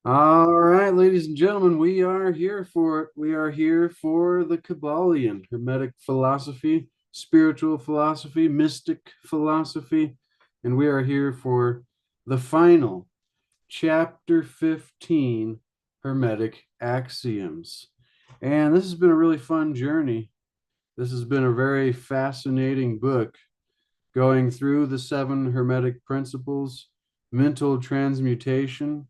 All right, ladies and gentlemen, we are here for it. We are here for the Kybalion, Hermetic philosophy, spiritual philosophy, mystic philosophy, and we are here for the final chapter 15, Hermetic Axioms. And this has been a really fun journey. This has been a very fascinating book going through the seven Hermetic principles, mental transmutation,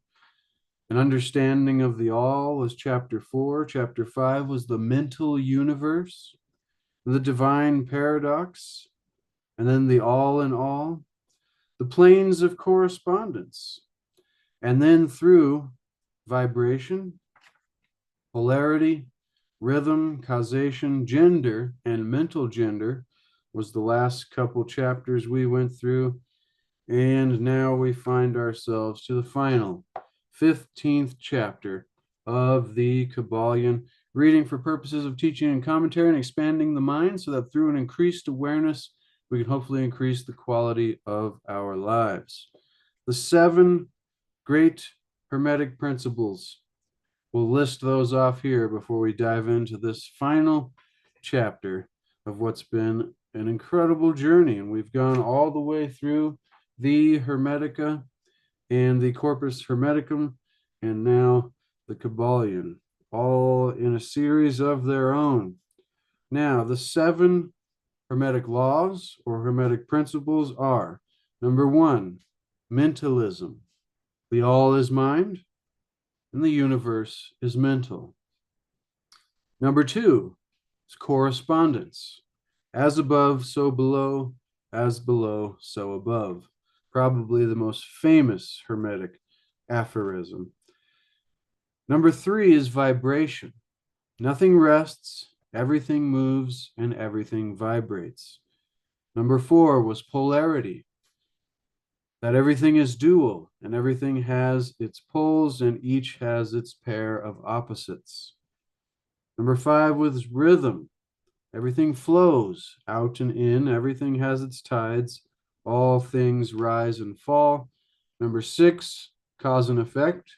an understanding of the all was chapter 4. Chapter 5 was the mental universe, the divine paradox, and then the all in all, the planes of correspondence. And then through vibration, polarity, rhythm, causation, gender, and mental gender was the last couple chapters we went through. And now we find ourselves to the final 15th chapter of the Kybalion, reading for purposes of teaching and commentary and expanding the mind so that through an increased awareness, we can hopefully increase the quality of our lives. The seven great Hermetic principles. We'll list those off here before we dive into this final chapter of what's been an incredible journey. And we've gone all the way through the Hermetica and the Corpus Hermeticum, and now the Kybalion, all in a series of their own. Now, the seven Hermetic laws or Hermetic principles are number one, mentalism. The all is mind, and the universe is mental. Number two is correspondence. As above, so below, as below, so above. Probably the most famous Hermetic aphorism. Number three is vibration. Nothing rests, everything moves, and everything vibrates. Number four was polarity. That everything is dual and everything has its poles and each has its pair of opposites. Number five was rhythm. Everything flows out and in, everything has its tides, all things rise and fall. Number six, cause and effect.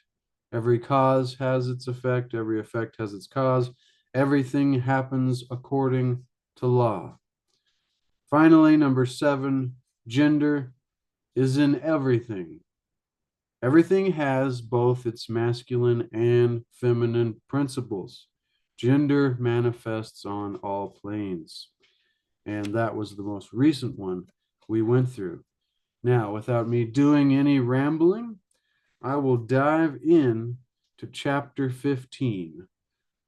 Every cause has its effect, every effect has its cause. Everything happens according to law. Finally, number seven, gender is in everything. Everything has both its masculine and feminine principles. Gender manifests on all planes. And that was the most recent one we went through. Now, without me doing any rambling, I will dive in to chapter 15,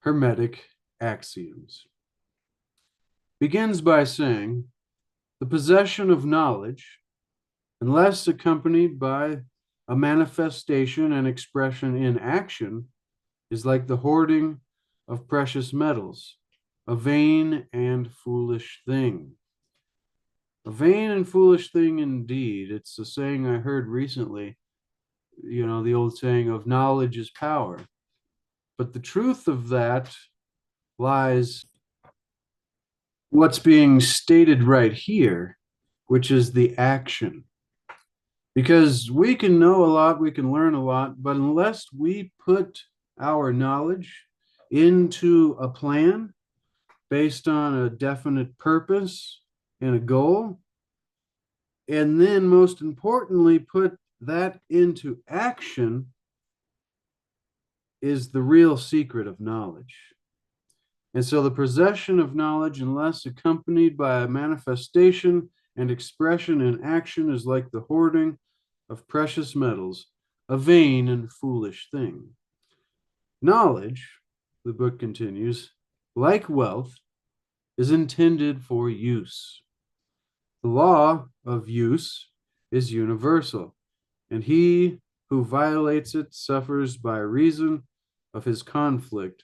Hermetic Axioms. Begins by saying, the possession of knowledge, unless accompanied by a manifestation and expression in action, is like the hoarding of precious metals, a vain and foolish thing. A vain and foolish thing indeed. It's a saying I heard recently, the old saying of knowledge is power. But the truth of that lies what's being stated right here, which is the action. Because we can know a lot, we can learn a lot, but unless we put our knowledge into a plan based on a definite purpose and a goal, and then most importantly, put that into action, is the real secret of knowledge. And so the possession of knowledge, unless accompanied by a manifestation and expression in action, is like the hoarding of precious metals, a vain and foolish thing. Knowledge, the book continues, like wealth, is intended for use. The law of use is universal, and he who violates it suffers by reason of his conflict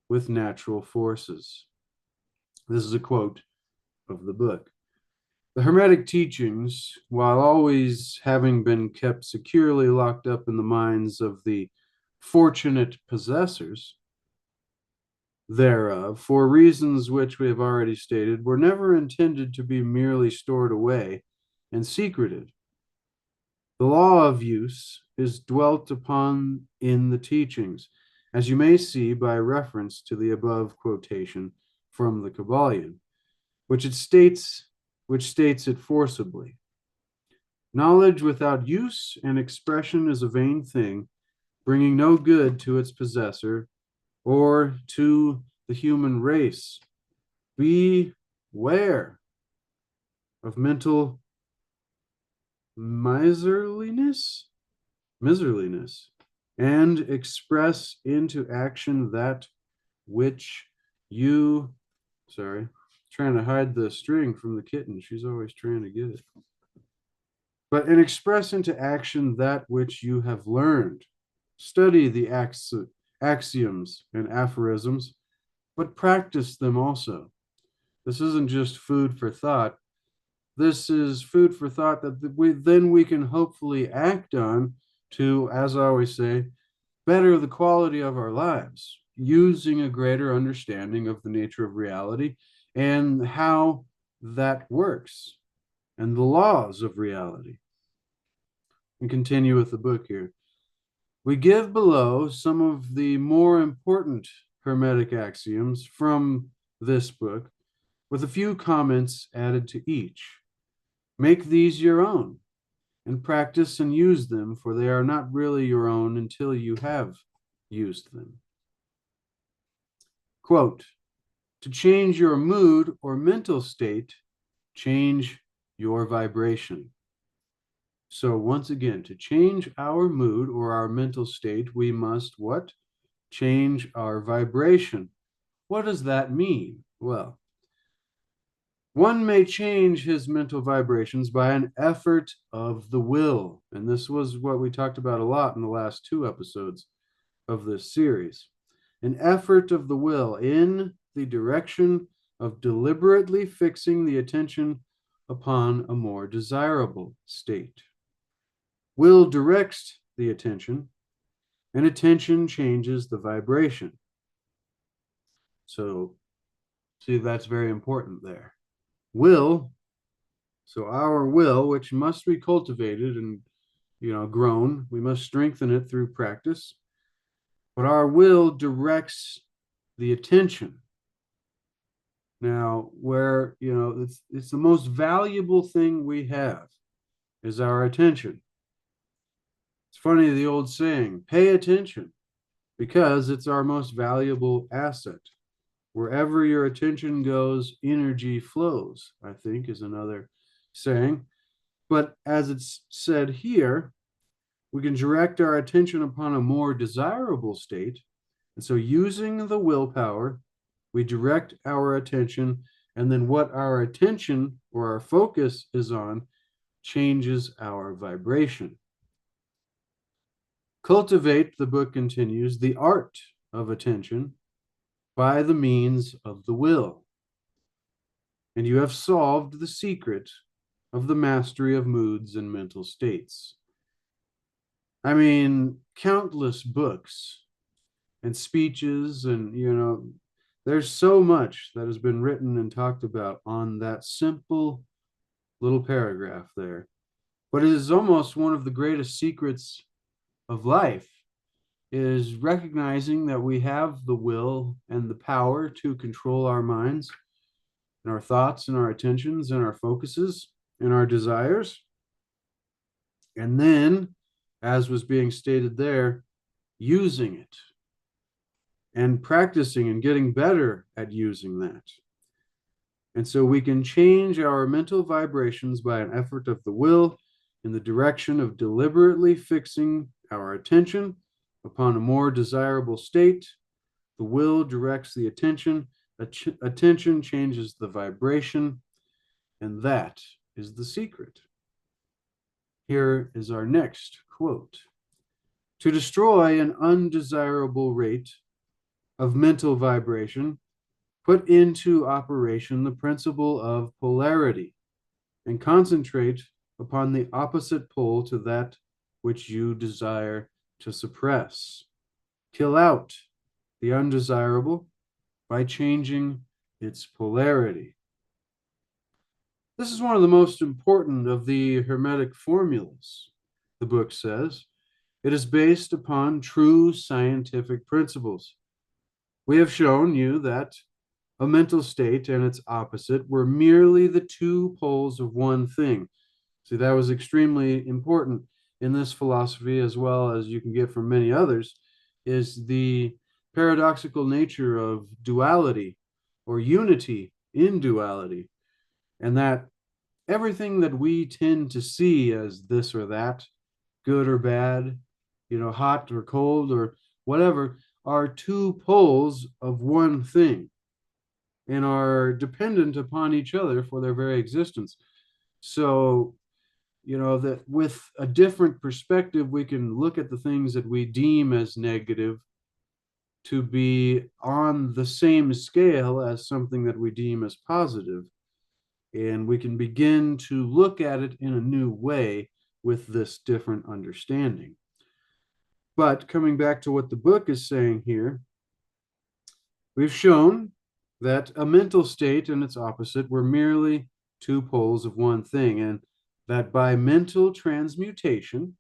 with natural forces. This is a quote of the book. The Hermetic teachings, while always having been kept securely locked up in the minds of the fortunate possessors thereof, for reasons which we have already stated, were never intended to be merely stored away and secreted. The law of use is dwelt upon in the teachings, as you may see by reference to the above quotation from the Kybalion, which states it forcibly. Knowledge without use and expression is a vain thing, bringing no good to its possessor or to the human race. Beware of mental miserliness, and express into action that which you, sorry, trying to hide the string from the kitten. She's always trying to get it. And express into action that which you have learned. Study the axioms and aphorisms, but practice them also. This isn't just food for thought. This is food for thought that we can hopefully act on to, as I always say, better the quality of our lives, using a greater understanding of the nature of reality and how that works and the laws of reality. We continue with the book here. We give below some of the more important Hermetic axioms from this book, with a few comments added to each. Make these your own and practice and use them, for they are not really your own until you have used them. Quote, to change your mood or mental state, change your vibration. So once again, to change our mood or our mental state, we must what? Change our vibration. What does that mean? Well, one may change his mental vibrations by an effort of the will. And this was what we talked about a lot in the last 2 episodes of this series. An effort of the will in the direction of deliberately fixing the attention upon a more desirable state. Will directs the attention, and attention changes the vibration. So, see, that's very important there. Will, so our will, which must be cultivated and grown, we must strengthen it through practice, but our will directs the attention. Now, where it's the most valuable thing we have is our attention. It's funny, the old saying, pay attention, because it's our most valuable asset. Wherever your attention goes, energy flows, I think is another saying. But as it's said here, we can direct our attention upon a more desirable state. And so using the willpower, we direct our attention, and then what our attention or our focus is on changes our vibration. Cultivate, the book continues, the art of attention by the means of the will. And you have solved the secret of the mastery of moods and mental states. I mean, countless books and speeches, and there's so much that has been written and talked about on that simple little paragraph there. But it is almost one of the greatest secrets of life, is recognizing that we have the will and the power to control our minds and our thoughts and our attentions and our focuses and our desires. And then, as was being stated there, using it and practicing and getting better at using that. And so we can change our mental vibrations by an effort of the will in the direction of deliberately fixing our attention upon a more desirable state. The will directs the attention. Attention changes the vibration, and that is the secret. Here is our next quote. To destroy an undesirable rate of mental vibration, put into operation the principle of polarity and concentrate upon the opposite pole to that which you desire to suppress. Kill out the undesirable by changing its polarity. This is one of the most important of the Hermetic formulas. the book says, it is based upon true scientific principles. We have shown you that a mental state and its opposite were merely the two poles of one thing. See, that was extremely important in this philosophy, as well as you can get from many others, is the paradoxical nature of duality or unity in duality, and that everything that we tend to see as this or that, good or bad, hot or cold or whatever, are two poles of one thing and are dependent upon each other for their very existence. So, that with a different perspective, we can look at the things that we deem as negative to be on the same scale as something that we deem as positive. And we can begin to look at it in a new way with this different understanding. But coming back to what the book is saying here, we've shown that a mental state and its opposite were merely two poles of one thing, and that by mental transmutation,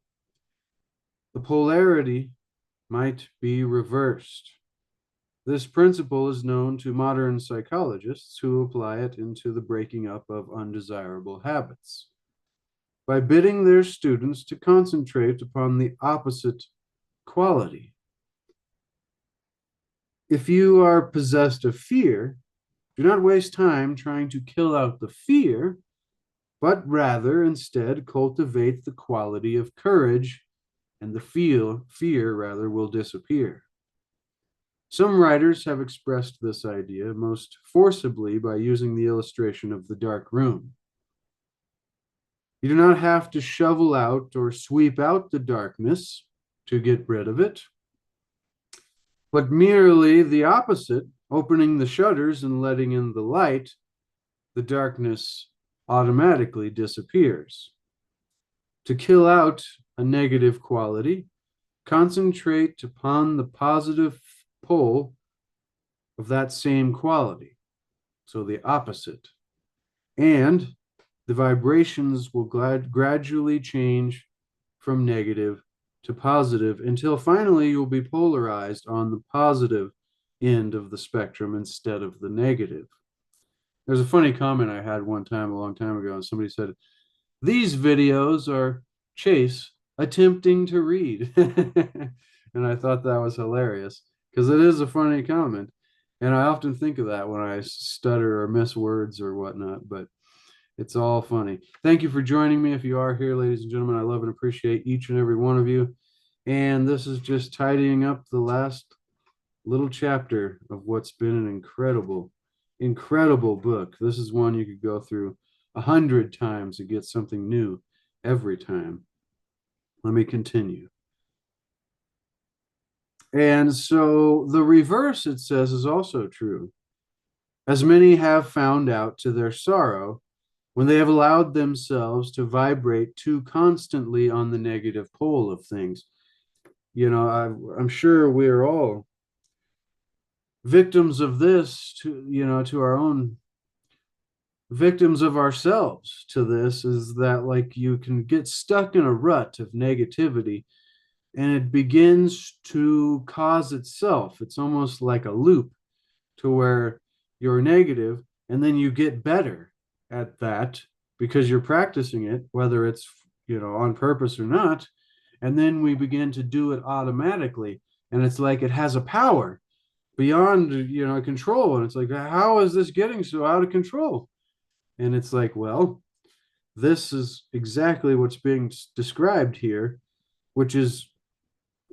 the polarity might be reversed. This principle is known to modern psychologists who apply it into the breaking up of undesirable habits by bidding their students to concentrate upon the opposite quality. If you are possessed of fear, do not waste time trying to kill out the fear, but rather instead cultivate the quality of courage, and the fear rather will disappear. Some writers have expressed this idea most forcibly by using the illustration of the dark room. You do not have to shovel out or sweep out the darkness to get rid of it, but merely the opposite, opening the shutters and letting in the light, the darkness automatically disappears. To kill out a negative quality, concentrate upon the positive pole of that same quality, so the opposite, and the vibrations will gradually change from negative to positive until finally you'll be polarized on the positive end of the spectrum instead of the negative. There's a funny comment I had one time a long time ago, and somebody said, "These videos are Chase attempting to read." And I thought that was hilarious because it is a funny comment. And I often think of that when I stutter or miss words or whatnot, but it's all funny. Thank you for joining me. If you are here, ladies and gentlemen, I love and appreciate each and every one of you. And this is just tidying up the last little chapter of what's been an incredible book. This is one you could go through 100 times and get something new every time. Let me continue. And so the reverse, it says, is also true. As many have found out to their sorrow when they have allowed themselves to vibrate too constantly on the negative pole of things. I'm sure we're all victims of this, to our own victims of ourselves to this, is that like you can get stuck in a rut of negativity and it begins to cause itself. It's almost like a loop to where you're negative and then you get better at that because you're practicing it, whether it's, on purpose or not. And then we begin to do it automatically. And it's like it has a power beyond, control. And it's like, how is this getting so out of control? And it's like, well, this is exactly what's being described here, which is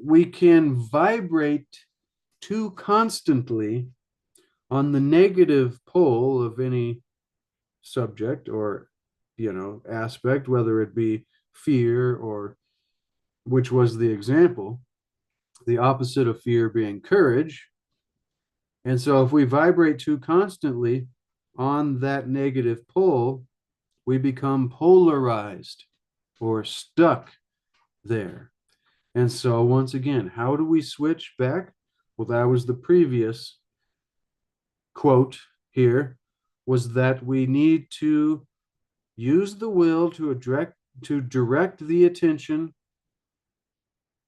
we can vibrate too constantly on the negative pole of any subject or, aspect, whether it be fear or, which was the example, the opposite of fear being courage. And so if we vibrate too constantly on that negative pole, we become polarized or stuck there. And so once again, how do we switch back? Well, that was the previous quote here, was that we need to use the will to direct the attention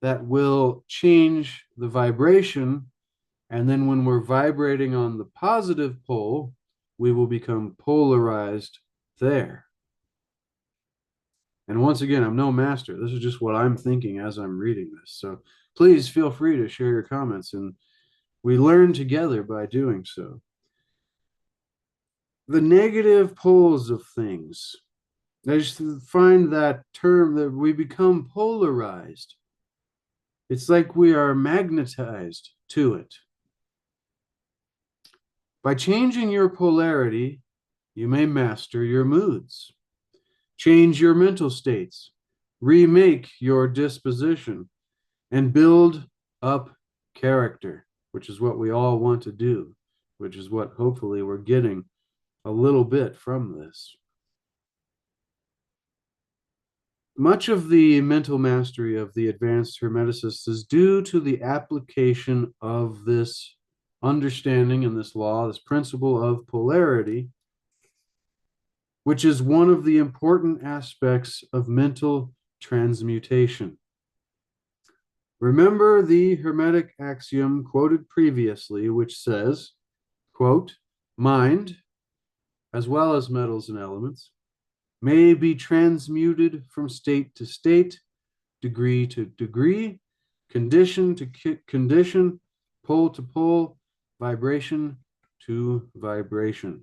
that will change the vibration. And then when we're vibrating on the positive pole, we will become polarized there. And once again, I'm no master. This is just what I'm thinking as I'm reading this. So please feel free to share your comments, and we learn together by doing so. The negative poles of things. I just find that term that we become polarized. It's like we are magnetized to it. By changing your polarity, you may master your moods, change your mental states, remake your disposition, and build up character, which is what we all want to do, which is what hopefully we're getting a little bit from this. Much of the mental mastery of the advanced Hermeticists is due to the application of this understanding and this law, this principle of polarity, which is one of the important aspects of mental transmutation. Remember the Hermetic axiom quoted previously, which says, quote, mind, as well as metals and elements, may be transmuted from state to state, degree to degree, condition to condition, pole to pole, vibration to vibration.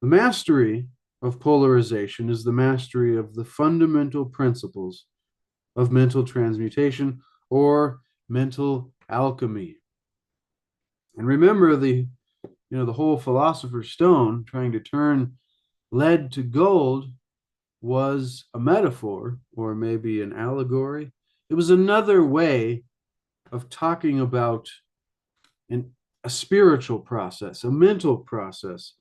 The mastery of polarization is the mastery of the fundamental principles of mental transmutation or mental alchemy. And remember the whole philosopher's stone trying to turn lead to gold was a metaphor, or maybe an allegory. It was another way of talking about a spiritual process, a mental process,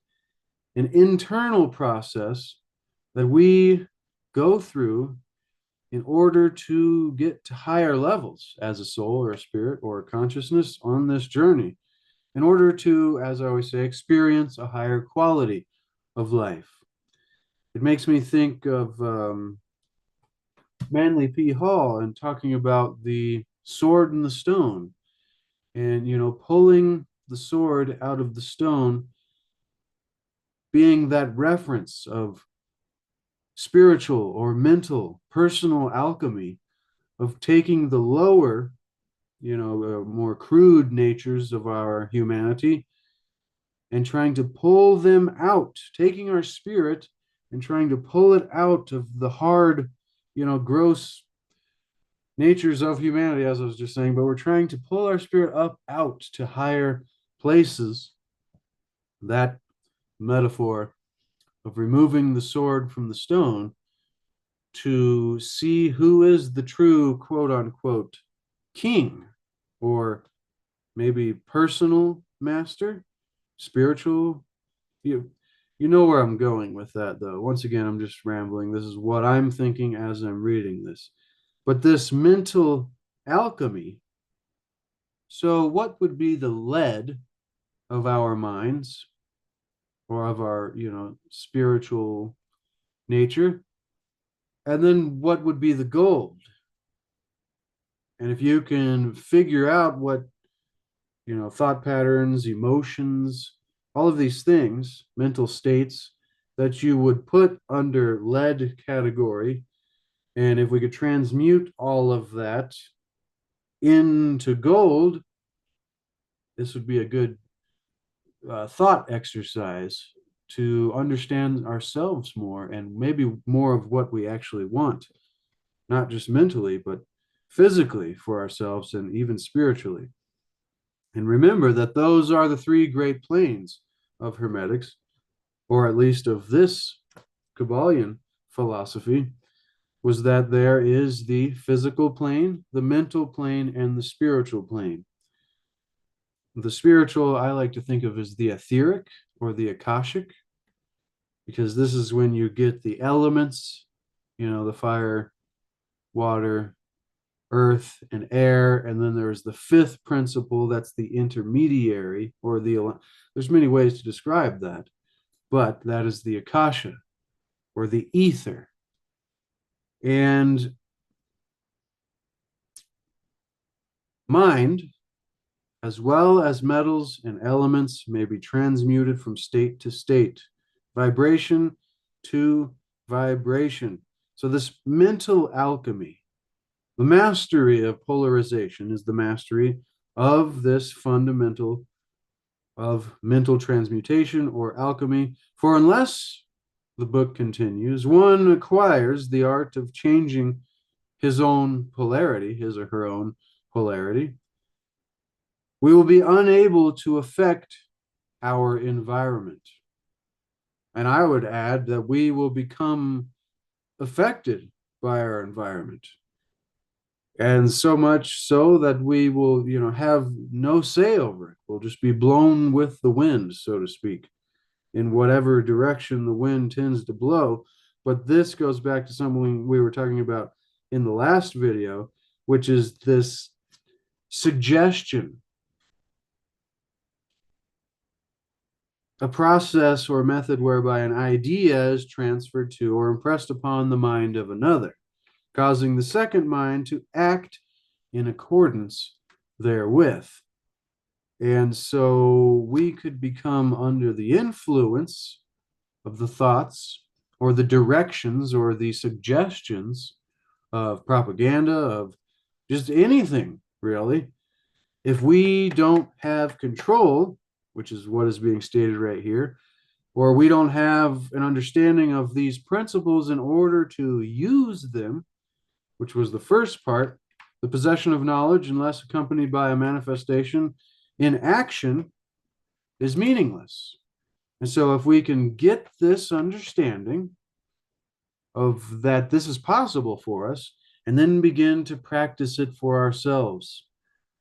an internal process that we go through in order to get to higher levels as a soul or a spirit or a consciousness on this journey, in order to, as I always say, experience a higher quality of life. It makes me think of Manly P. Hall and talking about the sword and the stone, and pulling the sword out of the stone being that reference of spiritual or mental personal alchemy, of taking the lower, more crude natures of our humanity and trying to pull them out, taking our spirit and trying to pull it out of the hard, gross natures of humanity, as I was just saying, but we're trying to pull our spirit up out to higher places. That metaphor of removing the sword from the stone to see who is the true quote unquote king, or maybe personal master, spiritual. You know where I'm going with that, though. Once again, I'm just rambling. This is what I'm thinking as I'm reading this. But this mental alchemy, so what would be the lead of our minds or of our, spiritual nature? And then what would be the gold? And if you can figure out what, thought patterns, emotions, all of these things, mental states that you would put under lead category, and if we could transmute all of that into gold, this would be a good thought exercise to understand ourselves more, and maybe more of what we actually want, not just mentally, but physically for ourselves and even spiritually. And remember that those are the three great planes of Hermetics, or at least of this Kybalion philosophy, was that there is the physical plane, the mental plane, and the spiritual plane. The spiritual I like to think of as the etheric or the akashic, because this is when you get the elements, the fire, water, earth, and air. And then there's the fifth principle, that's the intermediary, or there's many ways to describe that, but that is the akasha or the ether. And Mind, as well as metals and elements, may be transmuted from state to state, vibration to vibration. So, this mental alchemy, the mastery of polarization, is the mastery of this fundamental of mental transmutation or alchemy. For unless, the book continues, one acquires the art of changing his own polarity, his or her own polarity, we will be unable to affect our environment. And I would add that we will become affected by our environment. And so much so that we will, have no say over it. We'll just be blown with the wind, so to speak, in whatever direction the wind tends to blow. But this goes back to something we were talking about in the last video, which is this suggestion, a process or method whereby an idea is transferred to or impressed upon the mind of another, causing the second mind to act in accordance therewith. And so we could become under the influence of the thoughts or the directions or the suggestions of propaganda, of just anything, really. If we don't have control, which is what is being stated right here, or we don't have an understanding of these principles in order to use them, which was the first part, the possession of knowledge, unless accompanied by a manifestation in action, is meaningless. And so if we can get this understanding of that this is possible for us, and then begin to practice it for ourselves,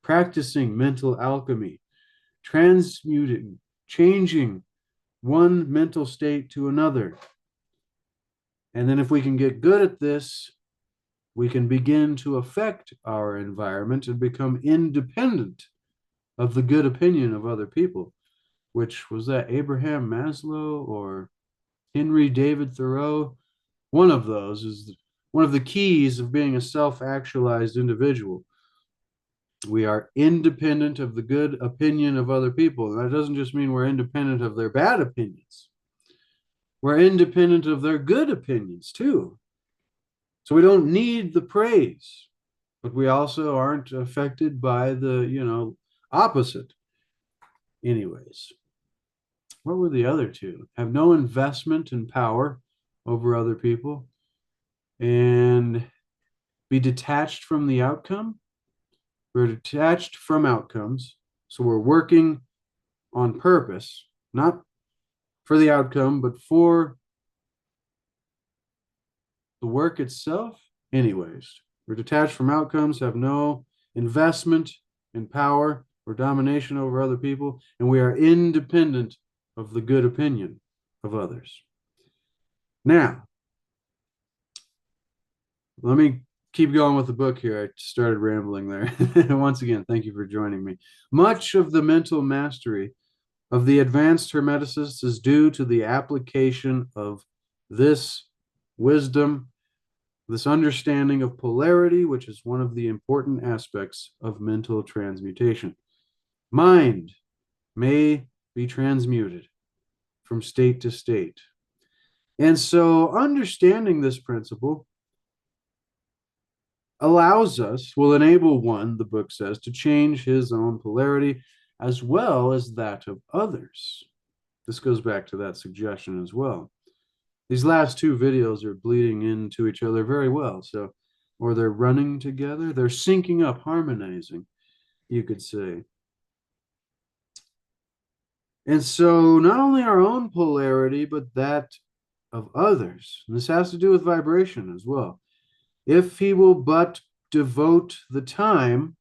practicing mental alchemy, transmuting, changing one mental state to another. And then if we can get good at this, we can begin to affect our environment and become independent of the good opinion of other people, which was that Abraham Maslow or Henry David Thoreau. One of those is one of the keys of being a self-actualized individual. We are independent of the good opinion of other people. And that doesn't just mean we're independent of their bad opinions. We're independent of their good opinions too. So we don't need the praise, but we also aren't affected by the, opposite. Anyways, what were the other two? Have no investment in power over other people and be detached from the outcome. We're detached from outcomes. So we're working on purpose, not for the outcome, but for the work itself. Anyways, we're detached from outcomes, have no investment in power or domination over other people, and we are independent of the good opinion of others. Now, let me keep going with the book here. I started rambling there. Once again, thank you for joining me. Much of the mental mastery of the advanced Hermeticists is due to the application of this wisdom, this understanding of polarity, which is one of the important aspects of mental transmutation. Mind may be transmuted from state to state. And so understanding this principle will enable one, the book says, to change his own polarity as well as that of others. This goes back to that suggestion as well. These last two videos are bleeding into each other very well. Or they're running together. They're syncing up, harmonizing, you could say. And so not only our own polarity, but that of others. And this has to do with vibration as well. If he will but devote the time,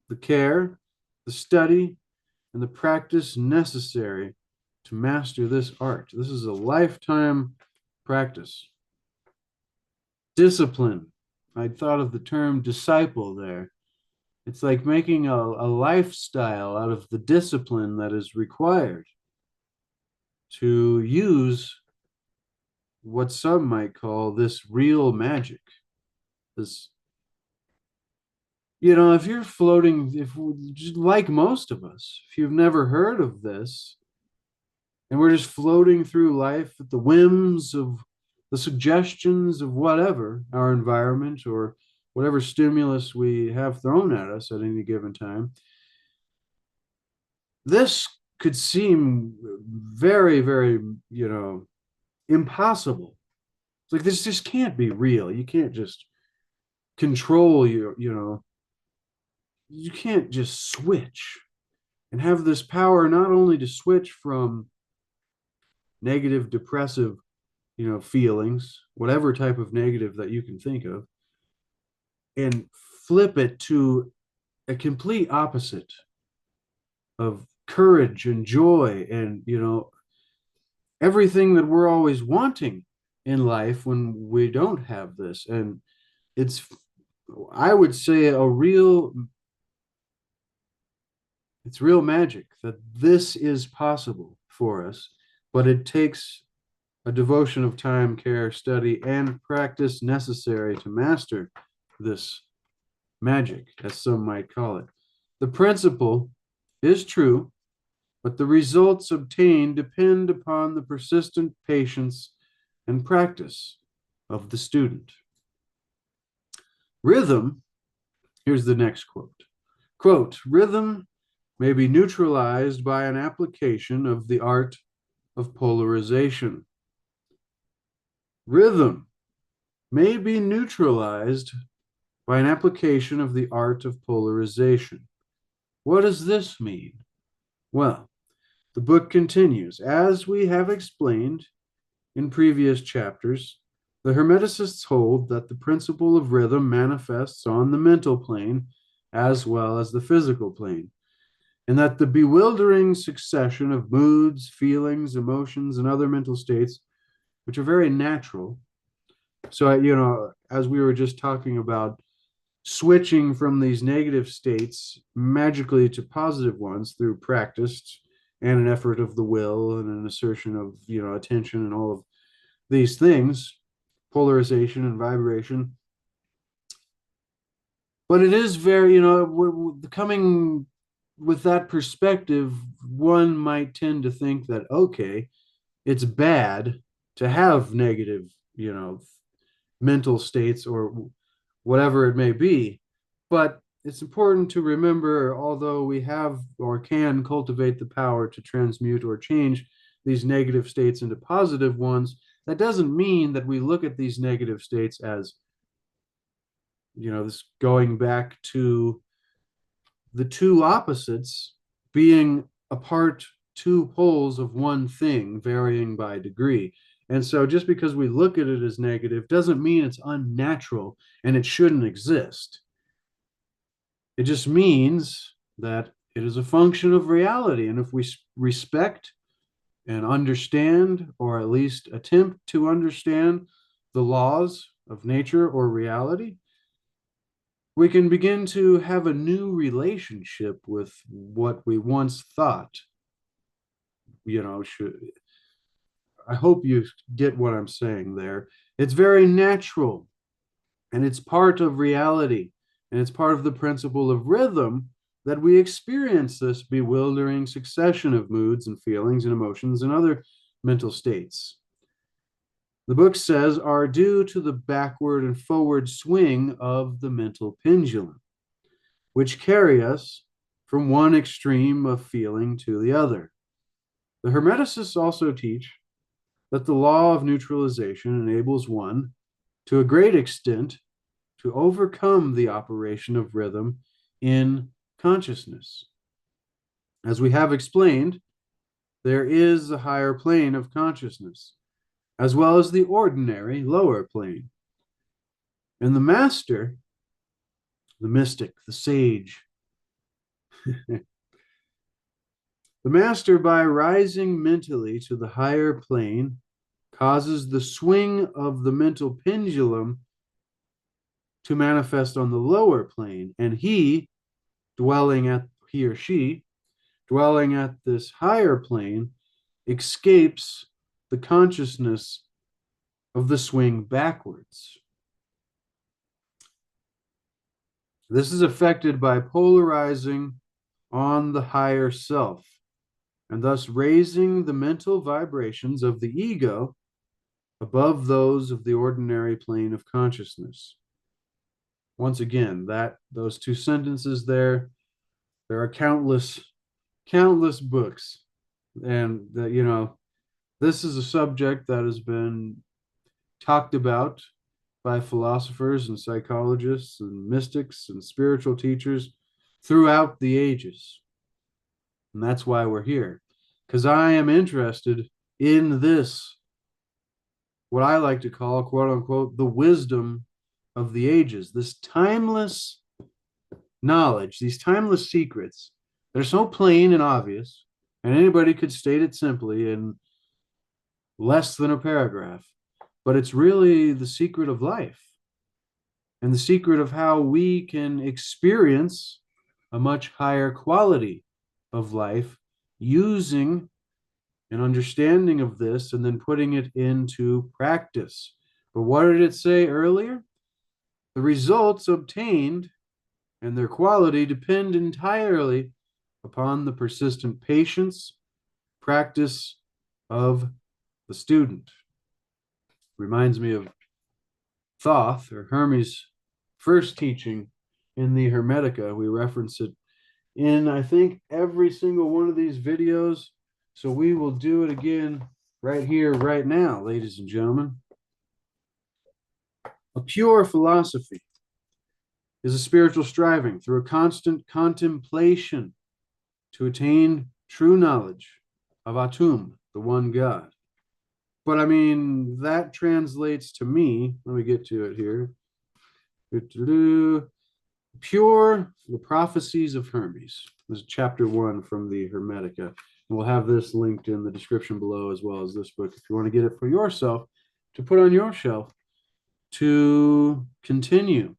the care, the study, and the practice necessary to master this art. This is a lifetime practice. Discipline. I thought of the term disciple there. It's like making a lifestyle out of the discipline that is required to use what some might call this real magic, this if you're floating, just like most of us, if you've never heard of this, and we're just floating through life at the whims of the suggestions of whatever our environment or whatever stimulus we have thrown at us at any given time, this could seem very, very, impossible. It's like this just can't be real. You can't just control you can't just switch and have this power not only to switch from negative, depressive, feelings, whatever type of negative that you can think of, and flip it to a complete opposite of courage and joy and, everything that we're always wanting in life when we don't have this. And it's, I would say, it's real magic that this is possible for us, but it takes a devotion of time, care, study, and practice necessary to master this magic, as some might call it. The principle is true, but the results obtained depend upon the persistent patience and practice of the student. Rhythm, here's the next quote. Quote, rhythm may be neutralized by an application of the art of polarization. Rhythm may be neutralized by an application of the art of polarization. What does this mean? Well, the book continues. As we have explained in previous chapters, the Hermeticists hold that the principle of rhythm manifests on the mental plane as well as the physical plane, and that the bewildering succession of moods, feelings, emotions, and other mental states, which are very natural. So, as we were just talking about, switching from these negative states magically to positive ones through practice and an effort of the will and an assertion of, attention and all of these things, polarization and vibration. But it is very, coming with that perspective, one might tend to think that, okay, it's bad to have negative, mental states or whatever it may be. But it's important to remember, although we have or can cultivate the power to transmute or change these negative states into positive ones, that doesn't mean that we look at these negative states as, this going back to the two opposites being apart two poles of one thing, varying by degree. And so just because we look at it as negative doesn't mean it's unnatural and it shouldn't exist. It just means that it is a function of reality. And if we respect and understand, or at least attempt to understand, the laws of nature or reality, we can begin to have a new relationship with what we once thought, should. I hope you get what I'm saying there. It's very natural and it's part of reality and it's part of the principle of rhythm that we experience this bewildering succession of moods and feelings and emotions and other mental states. The book says are due to the backward and forward swing of the mental pendulum, which carry us from one extreme of feeling to the other. The Hermeticists also teach that the law of neutralization enables one, to a great extent, to overcome the operation of rhythm in consciousness. As we have explained, there is a higher plane of consciousness, as well as the ordinary lower plane. And the master, the mystic, the sage, the master, by rising mentally to the higher plane, causes the swing of the mental pendulum to manifest on the lower plane. And he or she, dwelling at this higher plane, escapes the consciousness of the swing backwards. This is affected by polarizing on the higher self and thus raising the mental vibrations of the ego above those of the ordinary plane of consciousness. Once again, those two sentences there are countless books, and this is a subject that has been talked about by philosophers and psychologists and mystics and spiritual teachers throughout the ages. And that's why we're here, because I am interested in this, what I like to call, quote unquote, the wisdom of the ages, this timeless knowledge, these timeless secrets that are so plain and obvious, and anybody could state it simply in less than a paragraph. But it's really the secret of life and the secret of how we can experience a much higher quality of life using an understanding of this and then putting it into practice. But what did it say earlier? The results obtained and their quality depend entirely upon the persistent patience, practice of the student. Reminds me of Thoth, or Hermes' first teaching in the Hermetica. We reference it in, I think, every single one of these videos. So we will do it again right here, right now, ladies and gentlemen. A pure philosophy is a spiritual striving through a constant contemplation to attain true knowledge of Atum, the one God. But I mean, that translates to me, let me get to it here. Pure, the prophecies of Hermes. This is chapter 1 from the Hermetica. And we'll have this linked in the description below, as well as this book, if you want to get it for yourself, to put on your shelf, to continue.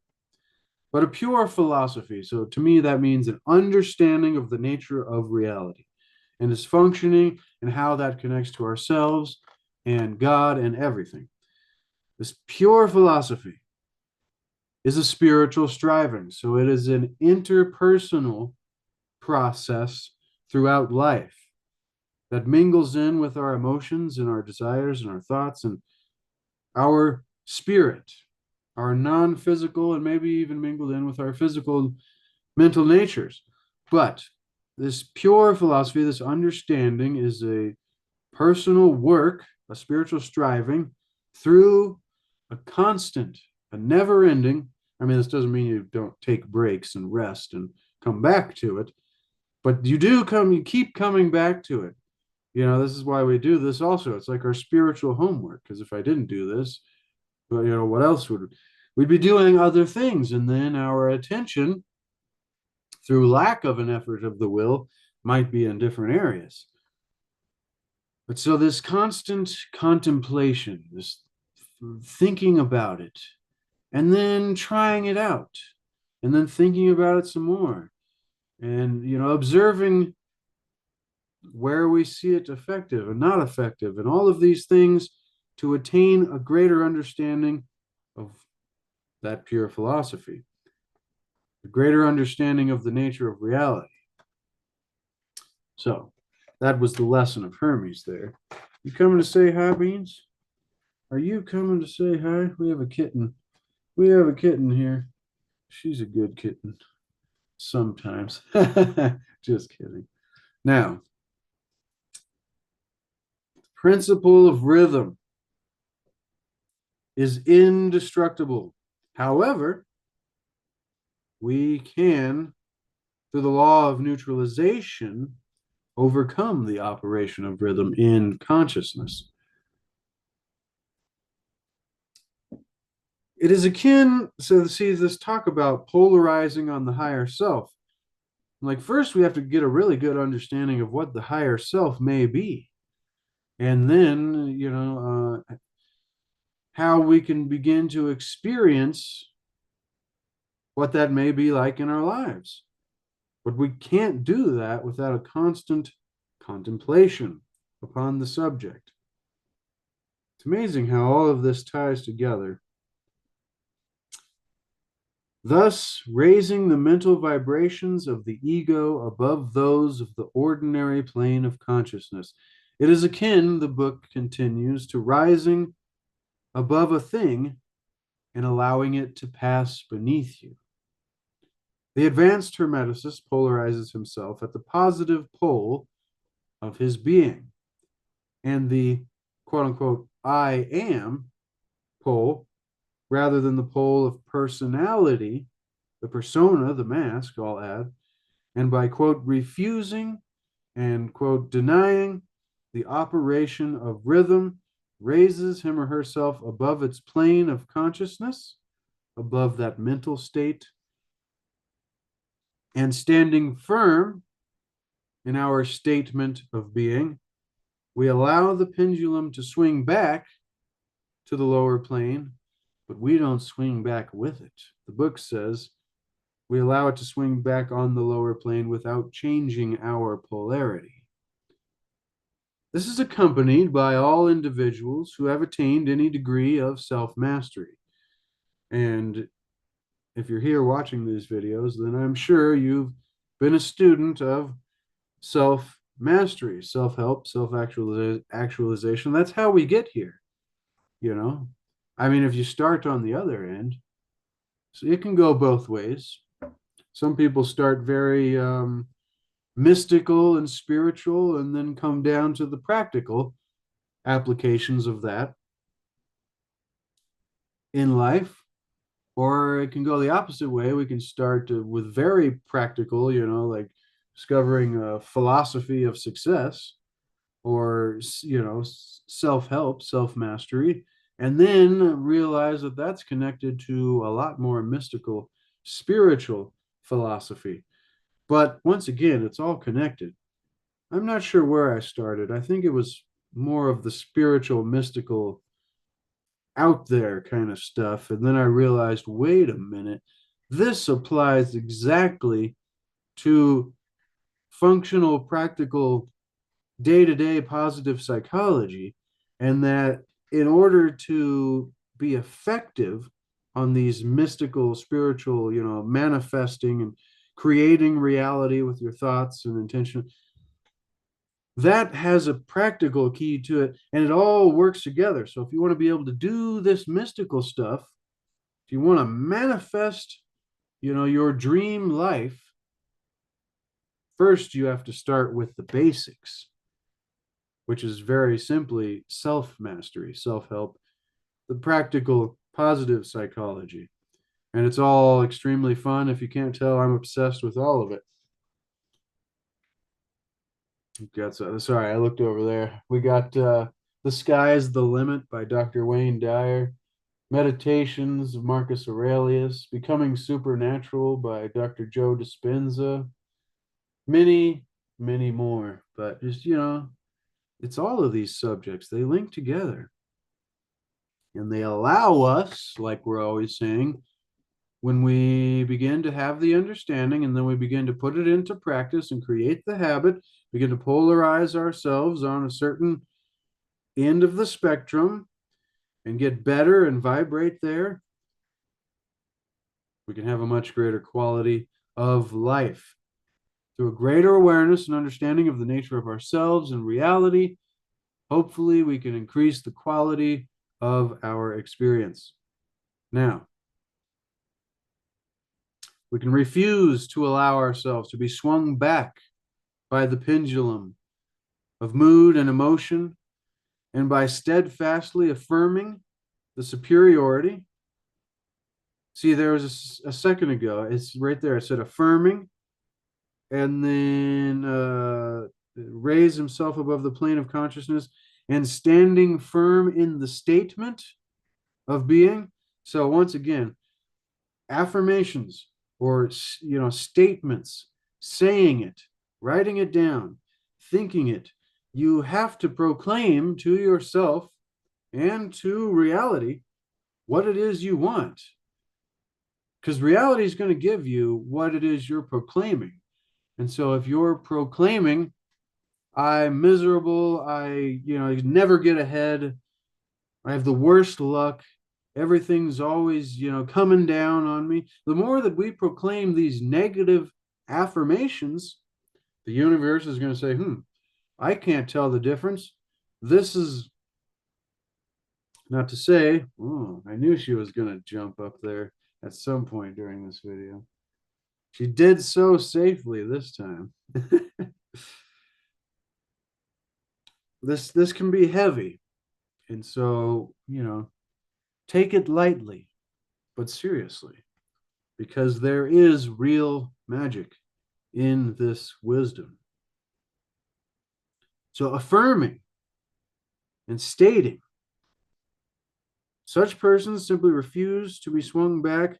But a pure philosophy, so to me that means an understanding of the nature of reality and its functioning and how that connects to ourselves and God and everything. This pure philosophy is a spiritual striving. So it is an interpersonal process throughout life that mingles in with our emotions and our desires and our thoughts and our spirit, our non-physical, and maybe even mingled in with our physical mental natures. But this pure philosophy, this understanding, is a personal work, a spiritual striving through a constant, a never-ending. I mean, this doesn't mean you don't take breaks and rest and come back to it, but you keep coming back to it. This is why we do this also. It's like our spiritual homework, because if I didn't do this, well, what else we'd be doing other things, and then our attention, through lack of an effort of the will, might be in different areas. But so this constant contemplation, this thinking about it, and then trying it out, and then thinking about it some more, and observing where we see it effective and not effective, and all of these things to attain a greater understanding of that pure philosophy, a greater understanding of the nature of reality. So that was the lesson of Hermes there. You coming to say hi, Beans? Are you coming to say hi? We have a kitten. We have a kitten here. She's a good kitten. Sometimes. Just kidding. Now, the principle of rhythm is indestructible. However, we can, through the law of neutralization, overcome the operation of rhythm in consciousness. It is akin, so see this talk about polarizing on the higher self. Like, first we have to get a really good understanding of what the higher self may be. And then, how we can begin to experience what that may be like in our lives. But we can't do that without a constant contemplation upon the subject. It's amazing how all of this ties together. thus raising the mental vibrations of the ego above those of the ordinary plane of consciousness. It is akin, the book continues, to rising above a thing and allowing it to pass beneath you. The advanced Hermeticist polarizes himself at the positive pole of his being, and the quote unquote I am pole, rather than the pole of personality, the persona, the mask, I'll add, and by quote refusing and quote denying the operation of rhythm, raises him or herself above its plane of consciousness, above that mental state, and standing firm in our statement of being, we allow the pendulum to swing back to the lower plane, but we don't swing back with it. The book says we allow it to swing back on the lower plane without changing our polarity. This is accompanied by all individuals who have attained any degree of self-mastery. And if you're here watching these videos, then I'm sure you've been a student of self-mastery, self-help, self-actualization. That's how we get here, you know? I mean, if you start on the other end, so it can go both ways. Some people start very mystical and spiritual and then come down to the practical applications of that in life. Or it can go the opposite way. We can start with very practical, like discovering a philosophy of success or, self-help, self-mastery, and then realize that that's connected to a lot more mystical, spiritual philosophy. But once again, it's all connected. I'm not sure where I started. I think it was more of the spiritual, mystical, out there kind of stuff. And then I realized, wait a minute, this applies exactly to functional, practical, day-to-day positive psychology. And that in order to be effective on these mystical, spiritual, manifesting and creating reality with your thoughts and intention, that has a practical key to it, and it all works together. So if you want to be able to do this mystical stuff, if you want to manifest, your dream life, first you have to start with the basics, which is very simply self-mastery, self-help, the practical positive psychology. And it's all extremely fun. If you can't tell, I'm obsessed with all of it. Sorry, I looked over there. We got The Sky's the Limit by Dr. Wayne Dyer, Meditations of Marcus Aurelius, Becoming Supernatural by Dr. Joe Dispenza, many, many more. But just, it's all of these subjects. They link together. And they allow us, like we're always saying, when we begin to have the understanding and then we begin to put it into practice and create the habit, begin to polarize ourselves on a certain end of the spectrum and get better and vibrate there, we can have a much greater quality of life. Through a greater awareness and understanding of the nature of ourselves and reality, hopefully we can increase the quality of our experience. Now, we can refuse to allow ourselves to be swung back by the pendulum of mood and emotion, and by steadfastly affirming the superiority. See, there was a second ago, it's right there. It said affirming, and then raise himself above the plane of consciousness and standing firm in the statement of being. So once again, affirmations or statements, saying it, writing it down, thinking it, you have to proclaim to yourself and to reality what it is you want, because reality is going to give you what it is you're proclaiming. And so if you're proclaiming, I'm miserable, I never get ahead, I have the worst luck, everything's always, coming down on me. The more that we proclaim these negative affirmations, the universe is going to say, I can't tell the difference. This is not to say, oh, I knew she was going to jump up there at some point during this video. She did so safely this time. This can be heavy. And so, take it lightly, but seriously, because there is real magic in this wisdom. So affirming and stating, such persons simply refuse to be swung back,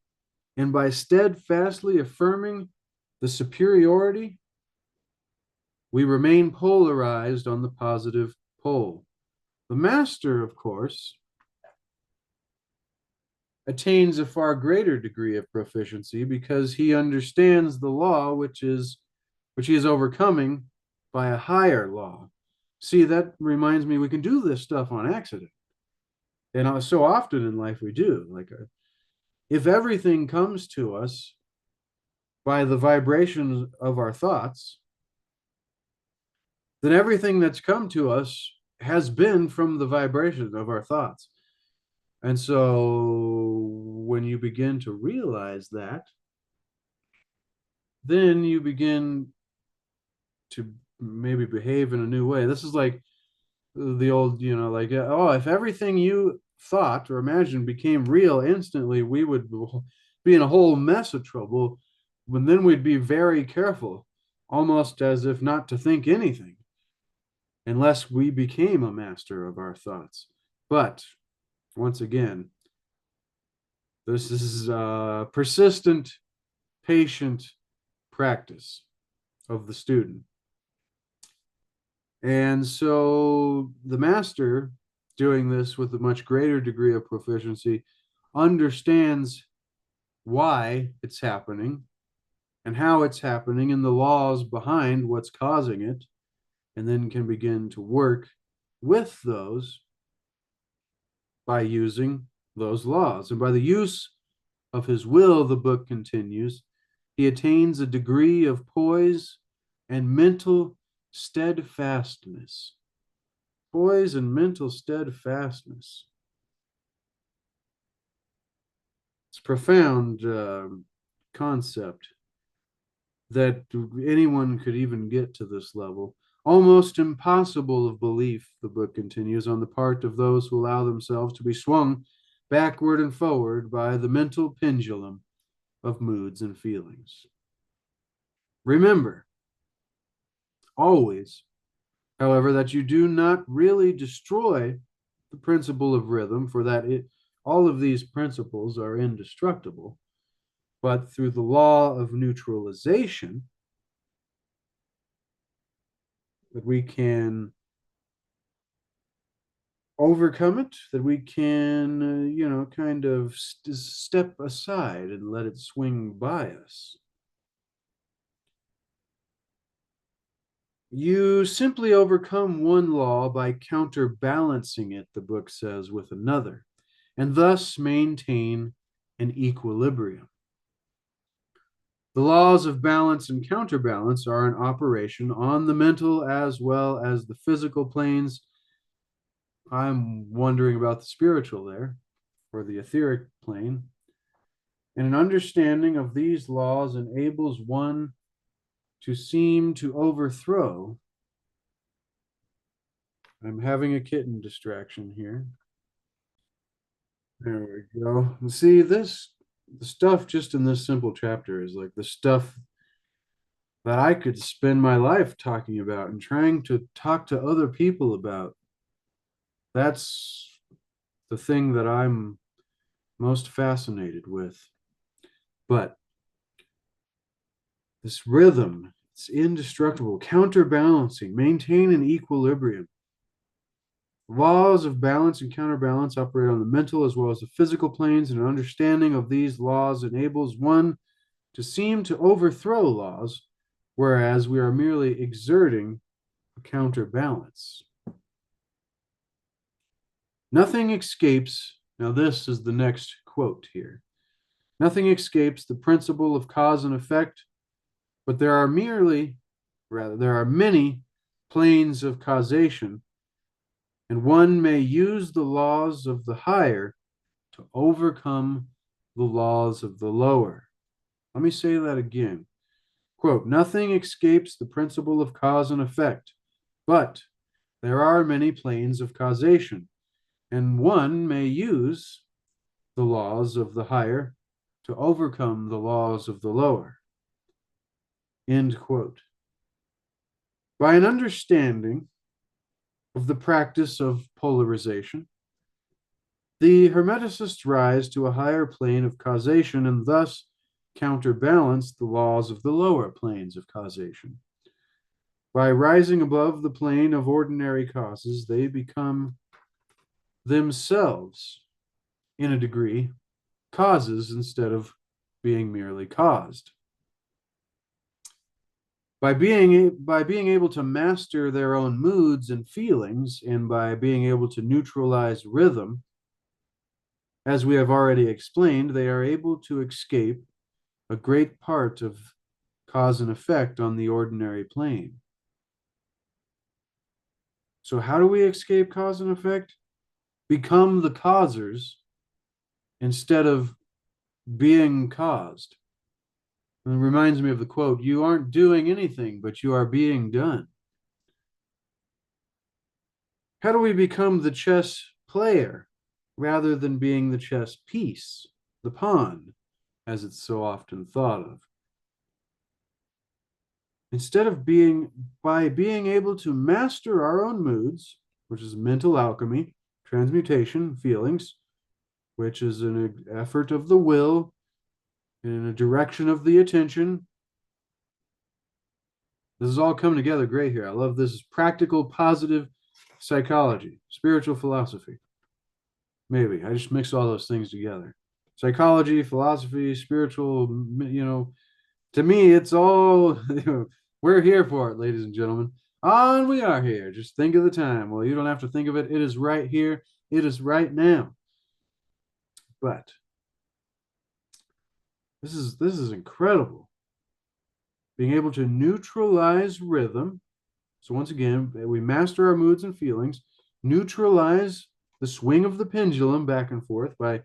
and by steadfastly affirming the superiority, we remain polarized on the positive pole. The master, of course, attains a far greater degree of proficiency because he understands the law which he is overcoming by a higher law. See, that reminds me, we can do this stuff on accident. And so often in life we do. Like, if everything comes to us by the vibrations of our thoughts, then everything that's come to us has been from the vibration of our thoughts. And so when you begin to realize that, then you begin to maybe behave in a new way. This is like the old, like, oh, if everything you thought or imagined became real instantly, we would be in a whole mess of trouble. But then we'd be very careful, almost as if not to think anything, unless we became a master of our thoughts. But once again, this is persistent, patient practice of the student. And so the master, doing this with a much greater degree of proficiency, understands why it's happening and how it's happening and the laws behind what's causing it, and then can begin to work with those by using those laws. And by the use of his will, the book continues, he attains a degree of poise and mental steadfastness. Poise and mental steadfastness. It's a profound concept that anyone could even get to this level. Almost impossible of belief, the book continues, on the part of those who allow themselves to be swung backward and forward by the mental pendulum of moods and feelings. Remember, always, however, that you do not really destroy the principle of rhythm, for that all of these principles are indestructible, but through the law of neutralization, that we can overcome it, that we can, kind of step aside and let it swing by us. You simply overcome one law by counterbalancing it, the book says, with another, and thus maintain an equilibrium. The laws of balance and counterbalance are in operation on the mental as well as the physical planes. I'm wondering about the spiritual there, or the etheric plane. And an understanding of these laws enables one to seem to overthrow. I'm having a kitten distraction here. There we go. See, the stuff just in this simple chapter is like the stuff that I could spend my life talking about and trying to talk to other people about. That's the thing that I'm most fascinated with. But this rhythm, it's indestructible, counterbalancing, maintain an equilibrium. Laws of balance and counterbalance operate on the mental as well as the physical planes, and an understanding of these laws enables one to seem to overthrow laws, whereas we are merely exerting a counterbalance. Nothing escapes Now, this is the next quote here. Nothing escapes the principle of cause and effect, but there are many planes of causation, and one may use the laws of the higher to overcome the laws of the lower. Let me say that again. Quote, nothing escapes the principle of cause and effect, but there are many planes of causation, and one may use the laws of the higher to overcome the laws of the lower. End quote. By an understanding of the practice of polarization, the Hermeticists rise to a higher plane of causation and thus counterbalance the laws of the lower planes of causation. By rising above the plane of ordinary causes, they become themselves, in a degree, causes instead of being merely caused. By being able to master their own moods and feelings, and by being able to neutralize rhythm, as we have already explained, they are able to escape a great part of cause and effect on the ordinary plane. So how do we escape cause and effect? Become the causers instead of being caused. And it reminds me of the quote, you aren't doing anything, but you are being done. How do we become the chess player rather than being the chess piece, the pawn, as it's so often thought of? Instead of by being able to master our own moods, which is mental alchemy, transmutation, feelings, which is an effort of the will in a direction of the attention. This is all coming together great here. I love this. Practical, positive psychology, spiritual philosophy. Maybe I just mix all those things together. Psychology, philosophy, spiritual, to me, it's all, we're here for it, ladies and gentlemen. On we are here. Just think of the time. Well, you don't have to think of it. It is right here. It is right now. But this is incredible. Being able to neutralize rhythm. So once again, we master our moods and feelings, neutralize the swing of the pendulum back and forth by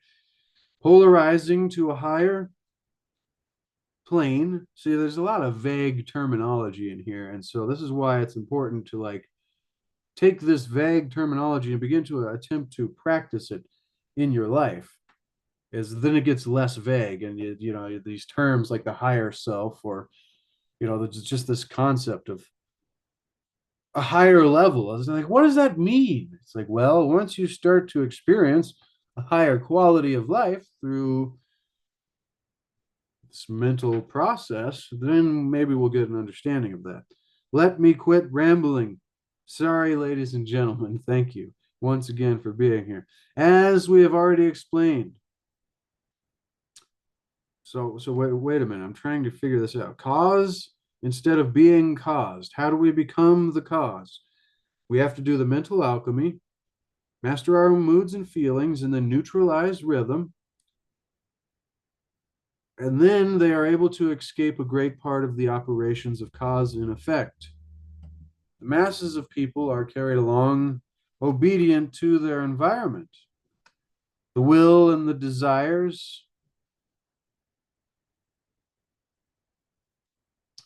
polarizing to a higher plane. See, there's a lot of vague terminology in here. And so this is why it's important to take this vague terminology and begin to attempt to practice it in your life. Is then it gets less vague, and these terms like the higher self, or there's just this concept of a higher level. I was like, what does that mean? It's like, well, once you start to experience a higher quality of life through this mental process, then maybe we'll get an understanding of that. Let me quit rambling. Sorry, ladies and gentlemen. Thank you once again for being here. As we have already explained. So wait a minute. I'm trying to figure this out. Cause instead of being caused. How do we become the cause? We have to do the mental alchemy, master our own moods and feelings, and then neutralize rhythm. And then they are able to escape a great part of the operations of cause and effect. The masses of people are carried along obedient to their environment. The will and the desires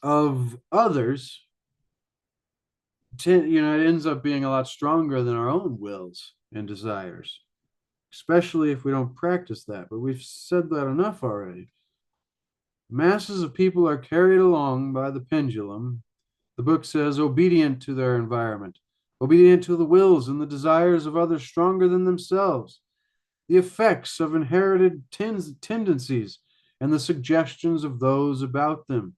of others, it ends up being a lot stronger than our own wills and desires, especially if we don't practice that. But we've said that enough already. Masses of people are carried along by the pendulum. The book says, obedient to their environment, obedient to the wills and the desires of others stronger than themselves, the effects of inherited tendencies and the suggestions of those about them,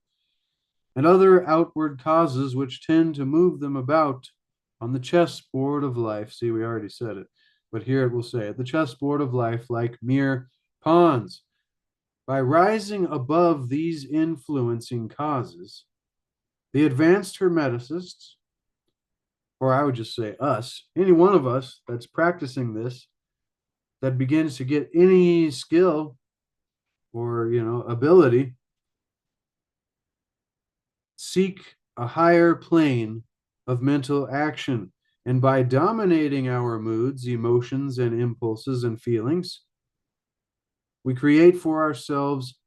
and other outward causes which tend to move them about on the chessboard of life. See, we already said it, but here it will say it, the chessboard of life, like mere pawns. By rising above these influencing causes, the advanced Hermeticists, or I would just say us, any one of us that's practicing this, that begins to get any skill or, ability, seek a higher plane of mental action. And by dominating our moods, emotions, and impulses and feelings, we create for ourselves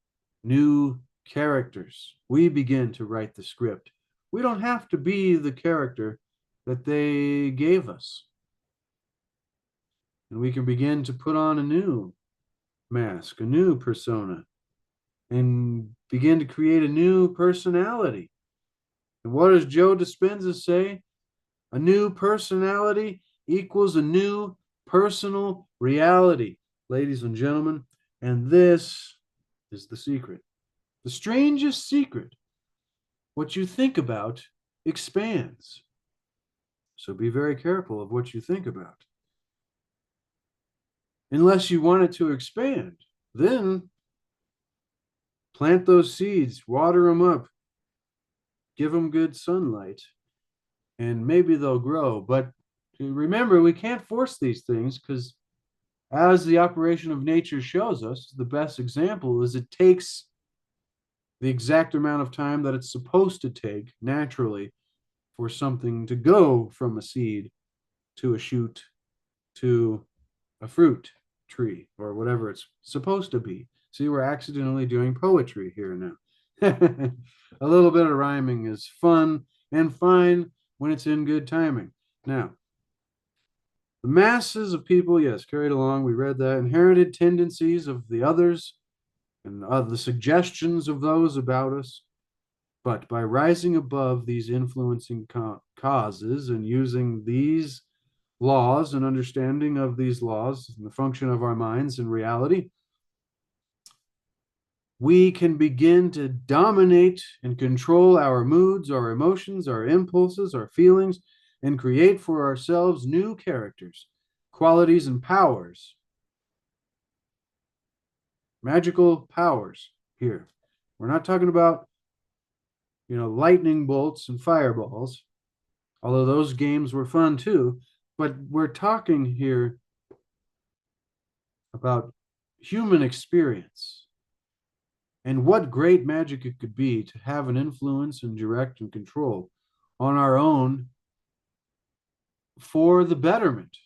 new characters. We begin to write the script. We don't have to be the character that they gave us. And we can begin to put on a new mask, a new persona, and begin to create a new personality. And what does Joe Dispenza say? A new personality equals a new personal reality, ladies and gentlemen. And this is the secret. The strangest secret. What you think about expands. So be very careful of what you think about. Unless you want it to expand, then plant those seeds, water them up, give them good sunlight, and maybe they'll grow. But remember, we can't force these things, because as the operation of nature shows us, the best example is it takes the exact amount of time that it's supposed to take naturally for something to go from a seed to a shoot to a fruit tree or whatever it's supposed to be. See, we're accidentally doing poetry here now. A little bit of rhyming is fun and fine when it's in good timing. Now, the masses of people, yes, carried along, we read that, inherited tendencies of the others and the suggestions of those about us. But by rising above these influencing causes and using these laws and understanding of these laws and the function of our minds in reality, we can begin to dominate and control our moods, our emotions, our impulses, our feelings, and create for ourselves new characters, qualities, and powers. Magical powers here. We're not talking about, lightning bolts and fireballs, although those games were fun too. But we're talking here about human experience and what great magic it could be to have an influence and direct and control on our own for the betterment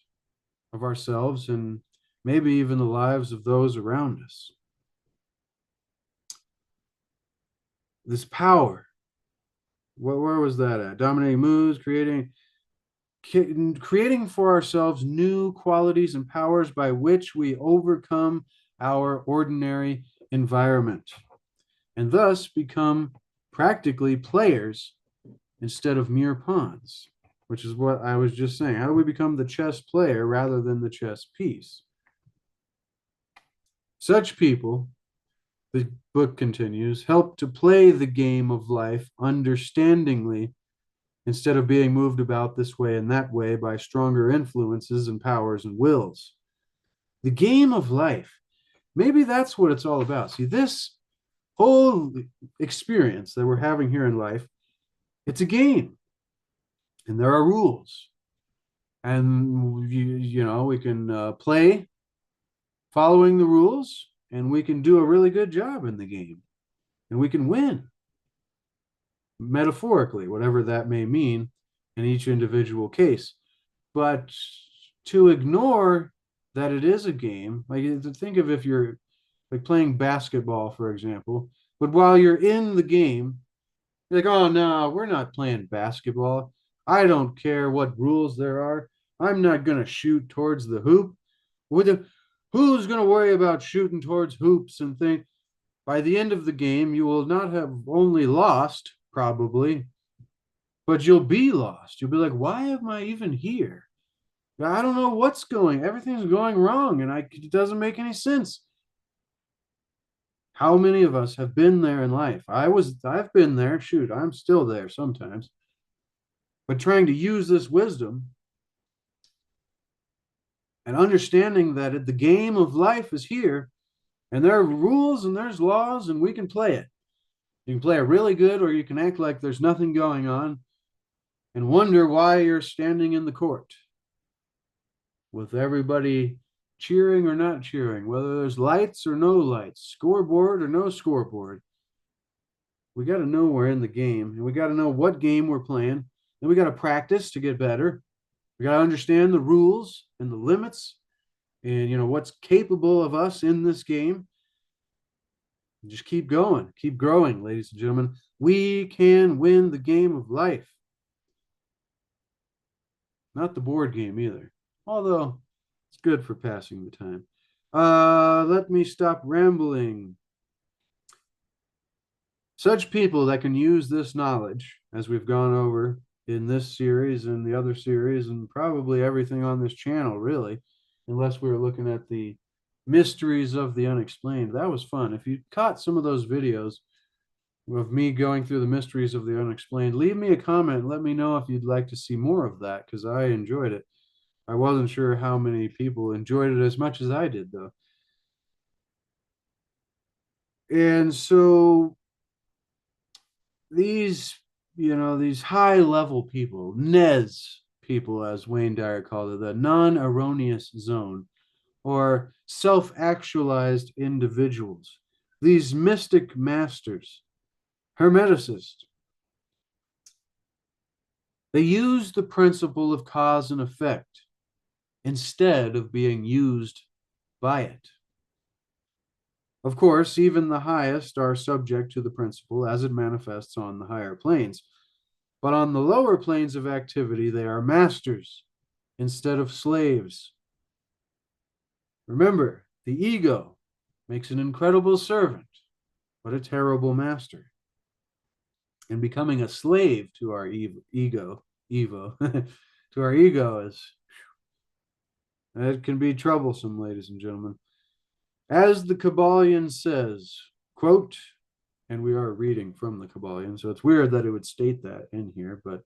of ourselves and maybe even the lives of those around us. This power, where was that at? Dominating moods, creating for ourselves new qualities and powers by which we overcome our ordinary environment and thus become practically players instead of mere pawns, which is what I was just saying. How do we become the chess player rather than the chess piece? Such people, the book continues, help to play the game of life understandingly instead of being moved about this way and that way by stronger influences and powers and wills. The game of life, maybe that's what it's all about. See, this whole experience that we're having here in life, it's a game, and there are rules, and we can play following the rules, and we can do a really good job in the game, and we can win, metaphorically, whatever that may mean in each individual case. But to ignore that it is a game, like think of if you're like playing basketball, for example, but while you're in the game, you're like, oh no, we're not playing basketball. I don't care what rules there are. I'm not going to shoot towards the hoop. Who's going to worry about shooting towards hoops and things? By the end of the game, you will not have only lost, probably, but you'll be lost. You'll be like, why am I even here? I don't know what's everything's going wrong, and it doesn't make any sense. How many of us have been there in life? I've been there. Shoot, I'm still there sometimes. But trying to use this wisdom and understanding that the game of life is here, and there are rules and there's laws, and we can play it. You can play it really good, or you can act like there's nothing going on and wonder why you're standing in the court with everybody cheering or not cheering, whether there's lights or no lights, scoreboard or no scoreboard. We got to know we're in the game, and we got to know what game we're playing. Then we got to practice to get better. We got to understand the rules and the limits and, what's capable of us in this game. Just keep going, keep growing, ladies and gentlemen. We can win the game of life. Not the board game either, although it's good for passing the time. Let me stop rambling. Such people that can use this knowledge, as we've gone over in this series and the other series, and probably everything on this channel, really, unless we were looking at the mysteries of the unexplained. That was fun. If you caught some of those videos of me going through the mysteries of the unexplained, leave me a comment and let me know if you'd like to see more of that, because I enjoyed it. I wasn't sure how many people enjoyed it as much as I did, though. And so these, these high level people, NES people, as Wayne Dyer called it, the non-erroneous zone, or self-actualized individuals, these mystic masters, hermeticists, they use the principle of cause and effect instead of being used by it. Of course, even the highest are subject to the principle as it manifests on the higher planes. But on the lower planes of activity, they are masters instead of slaves. Remember, the ego makes an incredible servant, but a terrible master. And becoming a slave to our ego, to our ego it can be troublesome, ladies and gentlemen. As the Kybalion says, quote, and we are reading from the Kybalion, so it's weird that it would state that in here, but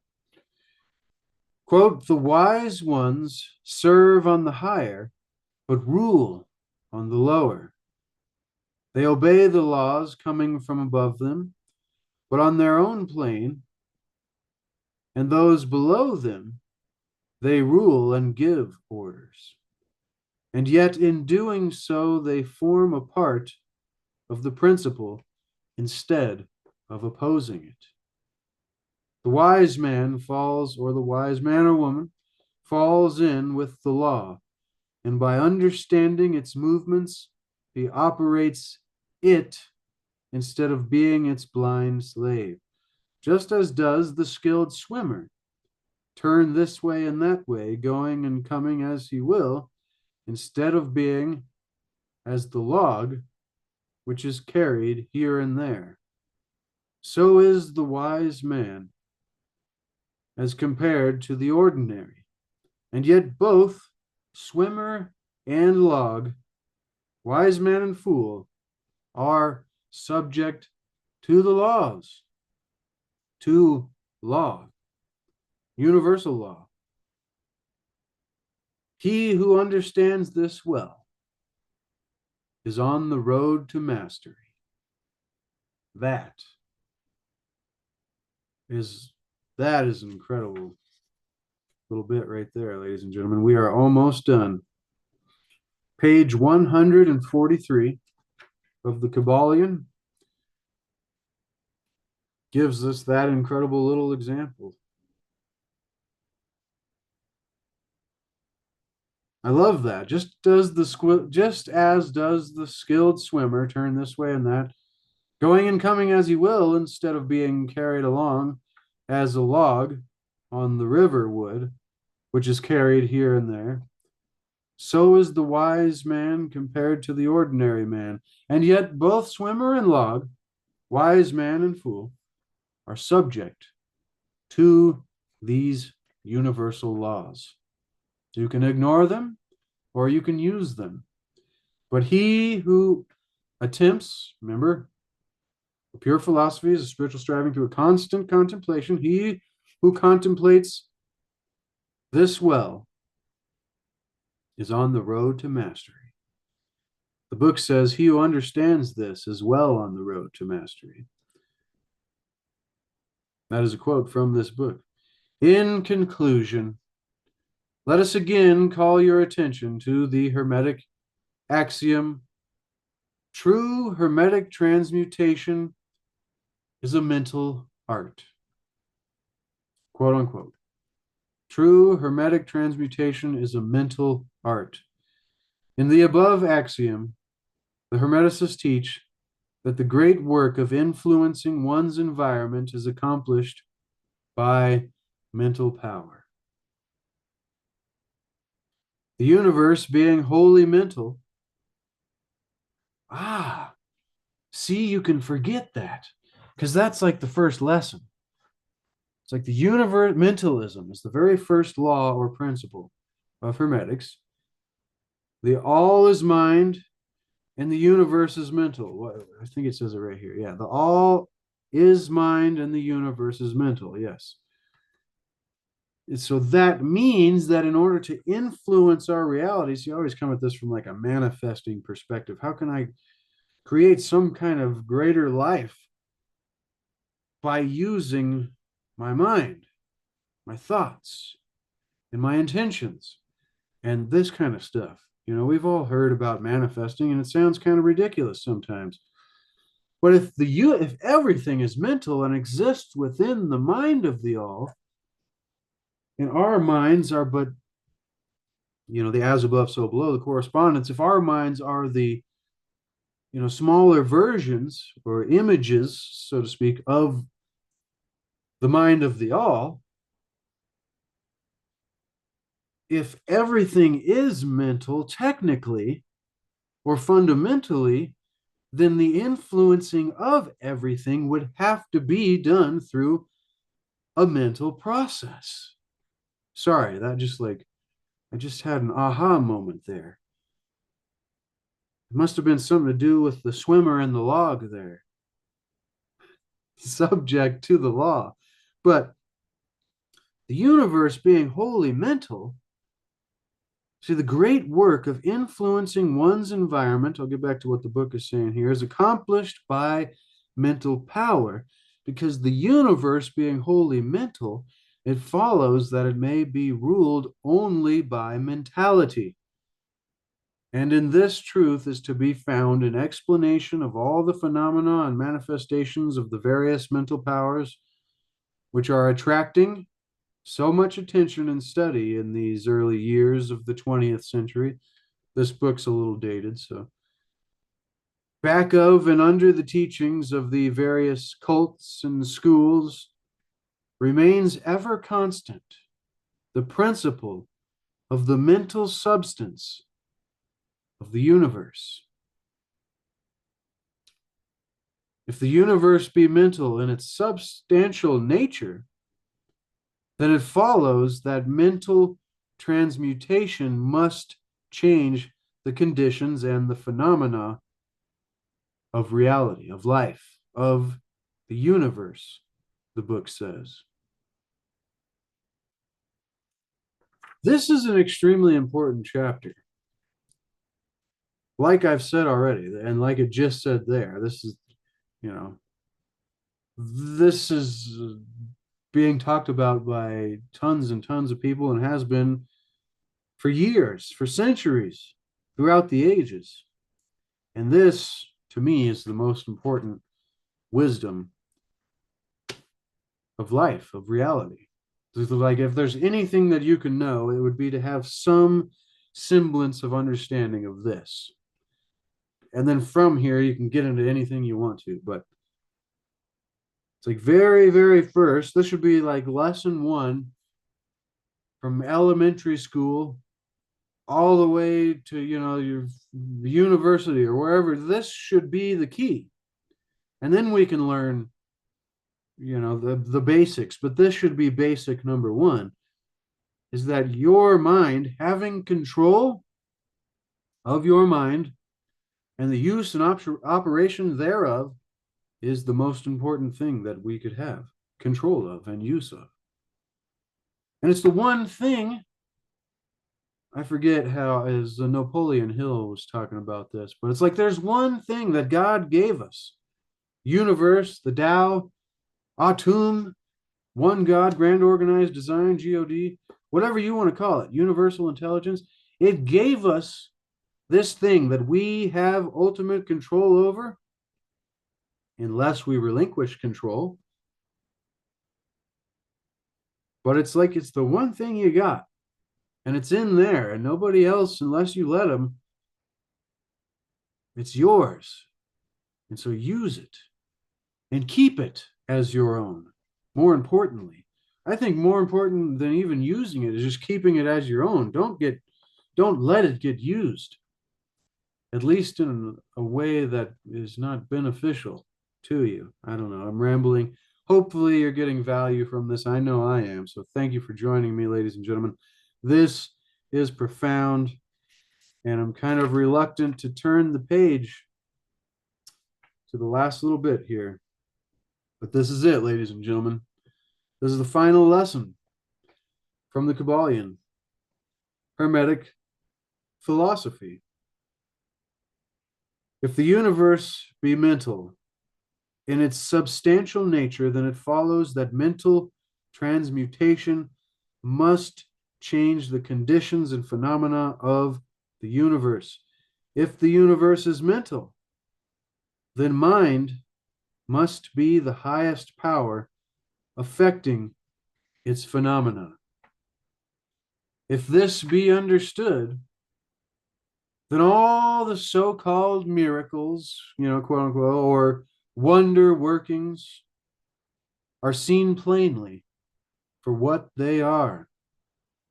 quote, the wise ones serve on the higher, but rule on the lower. They obey the laws coming from above them, but on their own plane, and those below them, they rule and give orders. And yet in doing so, they form a part of the principle instead of opposing it. The wise man falls, or the wise man or woman falls in with the law, and by understanding its movements, he operates it instead of being its blind slave, just as does the skilled swimmer, turn this way and that way, going and coming as he will, instead of being as the log, which is carried here and there. So is the wise man as compared to the ordinary, and yet both swimmer and log, wise man and fool, are subject to the laws, to law, universal law. He who understands this well is on the road to mastery. That is an incredible little bit right there, ladies and gentlemen. We are almost done. Page 143 of the Kybalion gives us that incredible little example. I love that. Just as does the skilled swimmer turn this way and that, going and coming as he will, instead of being carried along as a log on the river would, which is carried here and there, so is the wise man compared to the ordinary man. And yet both swimmer and log, wise man and fool, are subject to these universal laws. You can ignore them or you can use them. But he who attempts, remember, pure philosophy is a spiritual striving through a constant contemplation. He who contemplates this well is on the road to mastery. The book says he who understands this is well on the road to mastery. That is a quote from this book. In conclusion, Let us again call your attention to the Hermetic axiom. True Hermetic transmutation is a mental art. Quote unquote. True Hermetic transmutation is a mental art. In the above axiom, the Hermeticists teach that the great work of influencing one's environment is accomplished by mental power. The universe being wholly mental. See, you can forget that because that's like the first lesson. It's like the universe, mentalism is the very first law or principle of Hermetics. The all is mind and the universe is mental. I think it says it right here. Yeah, the all is mind and the universe is mental. Yes. So that means that in order to influence our realities, you always come at this from like a manifesting perspective. How can I create some kind of greater life by using my mind, my thoughts, and my intentions, and this kind of stuff? You know, we've all heard about manifesting, and it sounds kind of ridiculous sometimes. But if everything is mental and exists within the mind of the all, and our minds are but, the as above, so below, the correspondence. If our minds are the, smaller versions or images, so to speak, of the mind of the all, if everything is mental, technically or fundamentally, then the influencing of everything would have to be done through a mental process. Sorry, I just had an aha moment there. It must have been something to do with the swimmer and the log there. Subject to the law. But the universe being wholly mental, see, the great work of influencing one's environment, I'll get back to what the book is saying here, is accomplished by mental power. Because the universe being wholly mental, it follows that it may be ruled only by mentality. And in this truth is to be found an explanation of all the phenomena and manifestations of the various mental powers which are attracting so much attention and study in these early years of the 20th century. This book's a little dated, so. Back of and under the teachings of the various cults and schools remains ever constant the principle of the mental substance of the universe. If the universe be mental in its substantial nature, then it follows that mental transmutation must change the conditions and the phenomena of reality, of life, of the universe, the book says. This is an extremely important chapter. Like I've said already, and like it just said there, this is being talked about by tons and tons of people and has been for years, for centuries, throughout the ages. And this, to me, is the most important wisdom of life, of reality. Like, if there's anything that you can know, it would be to have some semblance of understanding of this. And then from here, you can get into anything you want to. But it's like very, very first, this should be like lesson 1 from elementary school all the way to, your university or wherever. This should be the key. And then we can learn, the basics. But this should be basic number 1, is that your mind, having control of your mind and the use and operation thereof, is the most important thing that we could have control of and use of. And it's the one thing, I forget how, as Napoleon Hill was talking about this, but it's like there's one thing that God gave us. Universe, the Tao, Atum, one God, grand organized design, God. whatever you want to call it, universal intelligence, it gave us this thing that we have ultimate control over unless we relinquish control. But it's like it's the one thing you got, and it's in there, and nobody else, unless you let them, it's yours. And so use it and keep it as your own. More importantly, I think more important than even using it is just keeping it as your own. Don't let it get used, at least in a way that is not beneficial to you. I don't know. I'm rambling. Hopefully, you're getting value from this. I know I am. So, thank you for joining me, ladies and gentlemen. This is profound, and I'm kind of reluctant to turn the page to the last little bit here. But this is it, ladies and gentlemen. This is the final lesson from the Kybalion Hermetic Philosophy. If the universe be mental in its substantial nature, then it follows that mental transmutation must change the conditions and phenomena of the universe. If the universe is mental, then mind must be the highest power affecting its phenomena. If this be understood, then all the so-called miracles, quote unquote, or wonder workings are seen plainly for what they are.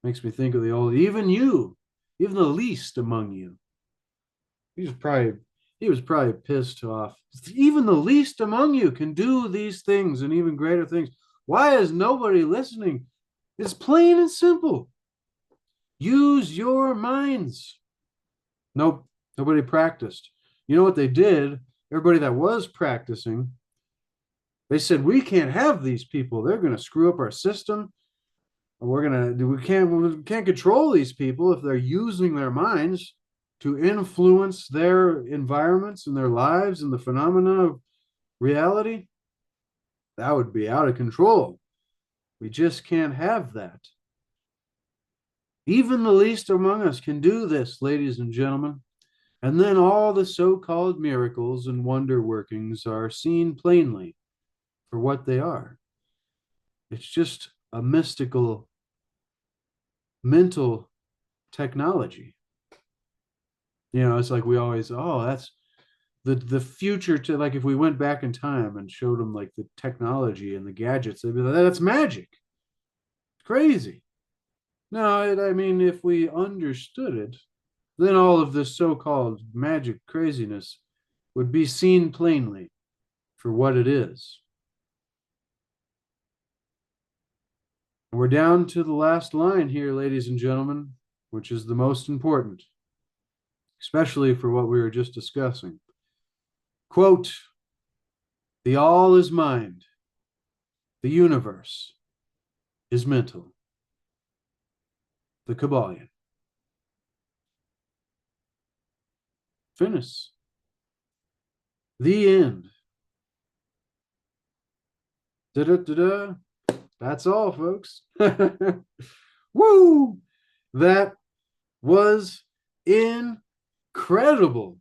Makes me think of the old, even the least among you. He was probably pissed off. Even the least among you can do these things and even greater things. Why is nobody listening? It's plain and simple. Use your minds. Nope, nobody practiced. You know what they did? Everybody that was practicing, they said, we can't have these people. They're going to screw up our system. We can't control these people if they're using their minds to influence their environments and their lives and the phenomena of reality. That would be out of control. We just can't have that. Even the least among us can do this, ladies and gentlemen. And then all the so-called miracles and wonder workings are seen plainly for what they are. It's just a mystical, mental technology. It's like we always, that's the future to, like, if we went back in time and showed them like the technology and the gadgets, they'd be like, that's magic. It's crazy. No, I mean, if we understood it, then all of this so-called magic craziness would be seen plainly for what it is. We're down to the last line here, ladies and gentlemen, which is the most important, especially for what we were just discussing. Quote, the all is mind. The universe is mental. The Kybalion. Finish. The end. Da-da-da-da. That's all, folks. Woo! That was incredible.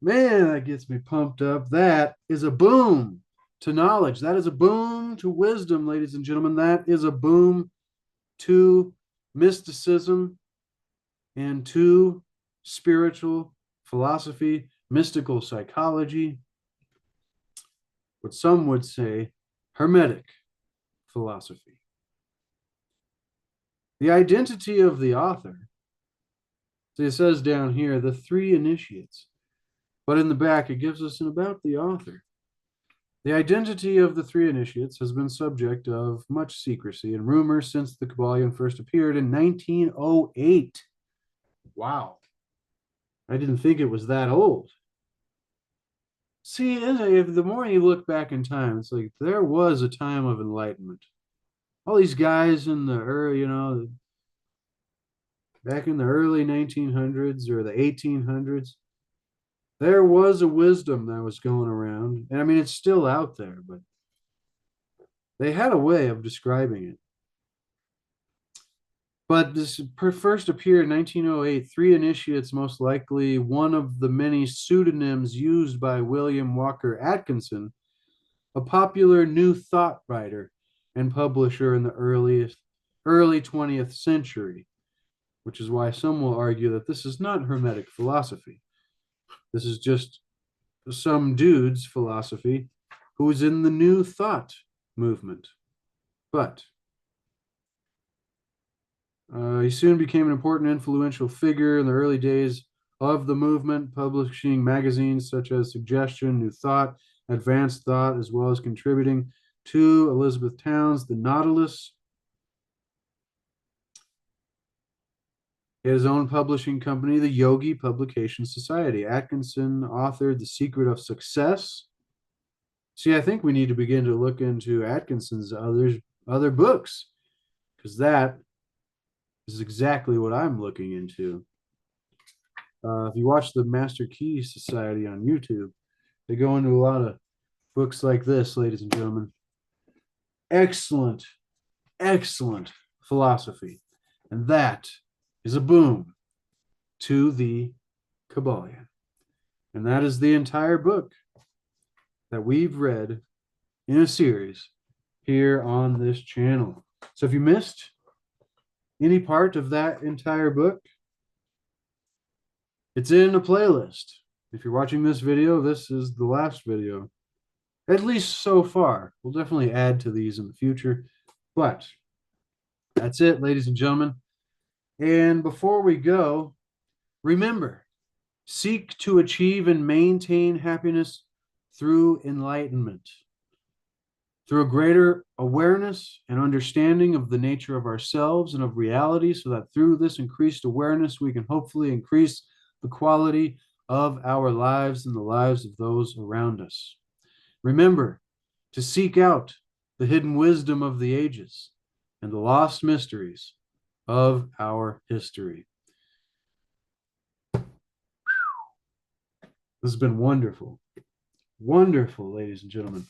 Man, that gets me pumped up. That is a boom to knowledge. That is a boom to wisdom, ladies and gentlemen. That is a boom to mysticism and to spiritual philosophy, mystical psychology, what some would say hermetic philosophy. The identity of the author. So it says down here, the three initiates. But in the back, it gives us an about the author. The identity of the three initiates has been subject of much secrecy and rumor since the Kybalion first appeared in 1908. Wow. I didn't think it was that old. See, the more you look back in time, it's like there was a time of enlightenment. All these guys in the early, back in the early 1900s or the 1800s, there was a wisdom that was going around. And I mean, it's still out there, but they had a way of describing it. But this first appeared in 1908. Three initiates, most likely one of the many pseudonyms used by William Walker Atkinson, a popular New Thought writer and publisher in the early 20th century, which is why some will argue that this is not Hermetic philosophy. This is just some dude's philosophy who was in the New Thought movement. But he soon became an important, influential figure in the early days of the movement, publishing magazines such as Suggestion, New Thought, Advanced Thought, as well as contributing to Elizabeth Towns' The Nautilus. He had his own publishing company, the Yogi Publication Society. Atkinson authored The Secret of Success. See, I think we need to begin to look into Atkinson's other books, because that is exactly what I'm looking into. If you watch the Master Key Society on YouTube, they go into a lot of books like this, ladies and gentlemen. Excellent, excellent philosophy. And that is a boom to the Kybalion. And that is the entire book that we've read in a series here on this channel. So if you missed any part of that entire book, it's in a playlist. If you're watching this video, this is the last video, at least so far. We'll definitely add to these in the future, but that's it, ladies and gentlemen. And before we go, remember, seek to achieve and maintain happiness through enlightenment, through a greater awareness and understanding of the nature of ourselves and of reality, so that through this increased awareness, we can hopefully increase the quality of our lives and the lives of those around us. Remember to seek out the hidden wisdom of the ages and the lost mysteries of our history. This has been wonderful. Wonderful, ladies and gentlemen.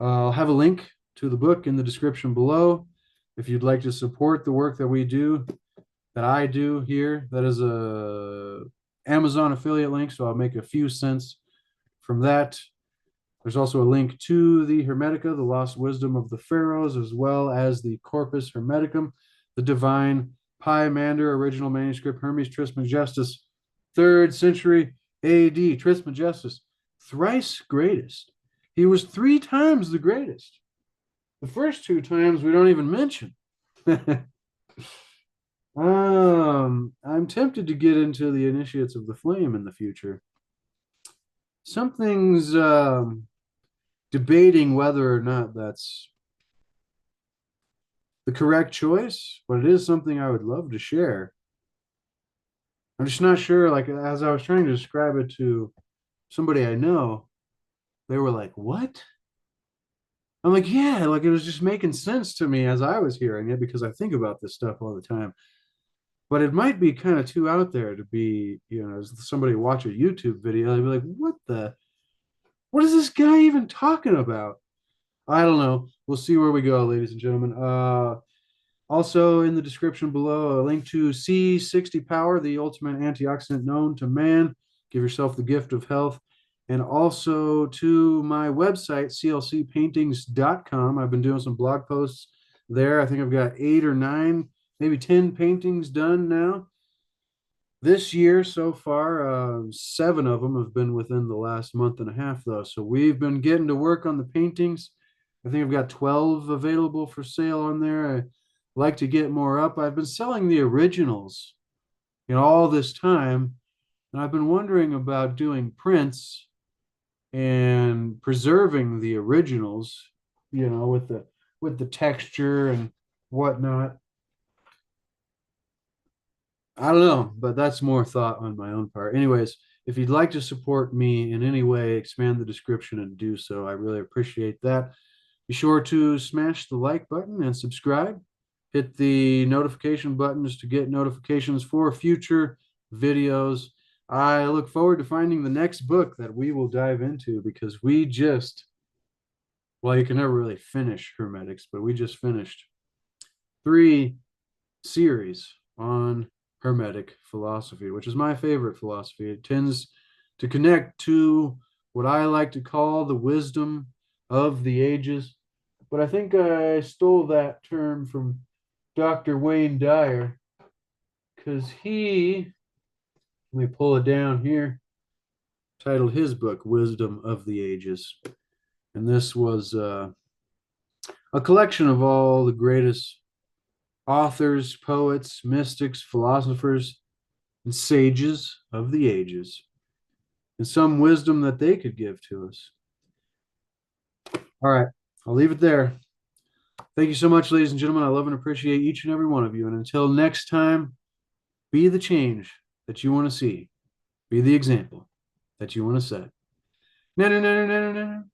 I'll have a link to the book in the description below. If you'd like to support the work that we do, that I do here, that is a Amazon affiliate link, so I'll make a few cents from that. There's also a link to the Hermetica, the Lost Wisdom of the Pharaohs, as well as the Corpus Hermeticum, the Divine Pymander, original manuscript, Hermes Trismegistus, 3rd century AD. Trismegistus, thrice greatest. He was 3 times the greatest. The first 2 times we don't even mention. I'm tempted to get into the Initiates of the Flame in the future. Something's debating whether or not that's the correct choice, but it is something I would love to share. I'm just not sure, like, as I was trying to describe it to somebody I know, they were like, what? I'm like, yeah, like it was just making sense to me as I was hearing it, because I think about this stuff all the time. But it might be kind of too out there to be, as somebody watch a YouTube video, they'd be like, what is this guy even talking about? I don't know. We'll see where we go, ladies and gentlemen. Also in the description below, a link to C60 Power, the ultimate antioxidant known to man. Give yourself the gift of health. And also to my website, clcpaintings.com. I've been doing some blog posts there. I think I've got 8 or 9, maybe 10 paintings done now. This year so far, 7 of them have been within the last month and a half, though. So we've been getting to work on the paintings. I think I've got 12 available for sale on there. I like to get more up. I've been selling the originals, all this time. And I've been wondering about doing prints and preserving the originals, with the texture and whatnot. I don't know, but that's more thought on my own part. Anyways, if you'd like to support me in any way, expand the description and do so. I really appreciate that. Be sure to smash the like button and subscribe. Hit the notification buttons to get notifications for future videos. I look forward to finding the next book that we will dive into, because you can never really finish Hermetics, but we just finished 3 series on Hermetic philosophy, which is my favorite philosophy. It tends to connect to what I like to call the wisdom of the ages. But I think I stole that term from Dr. Wayne Dyer because let me pull it down here, titled his book, Wisdom of the Ages. And this was a collection of all the greatest authors, poets, mystics, philosophers, and sages of the ages, and some wisdom that they could give to us. All right, I'll leave it there. Thank you so much, ladies and gentlemen. I love and appreciate each and every one of you. And until next time, be the change that you want to see. Be the example that you want to set. No, no, no, no, no, no, no.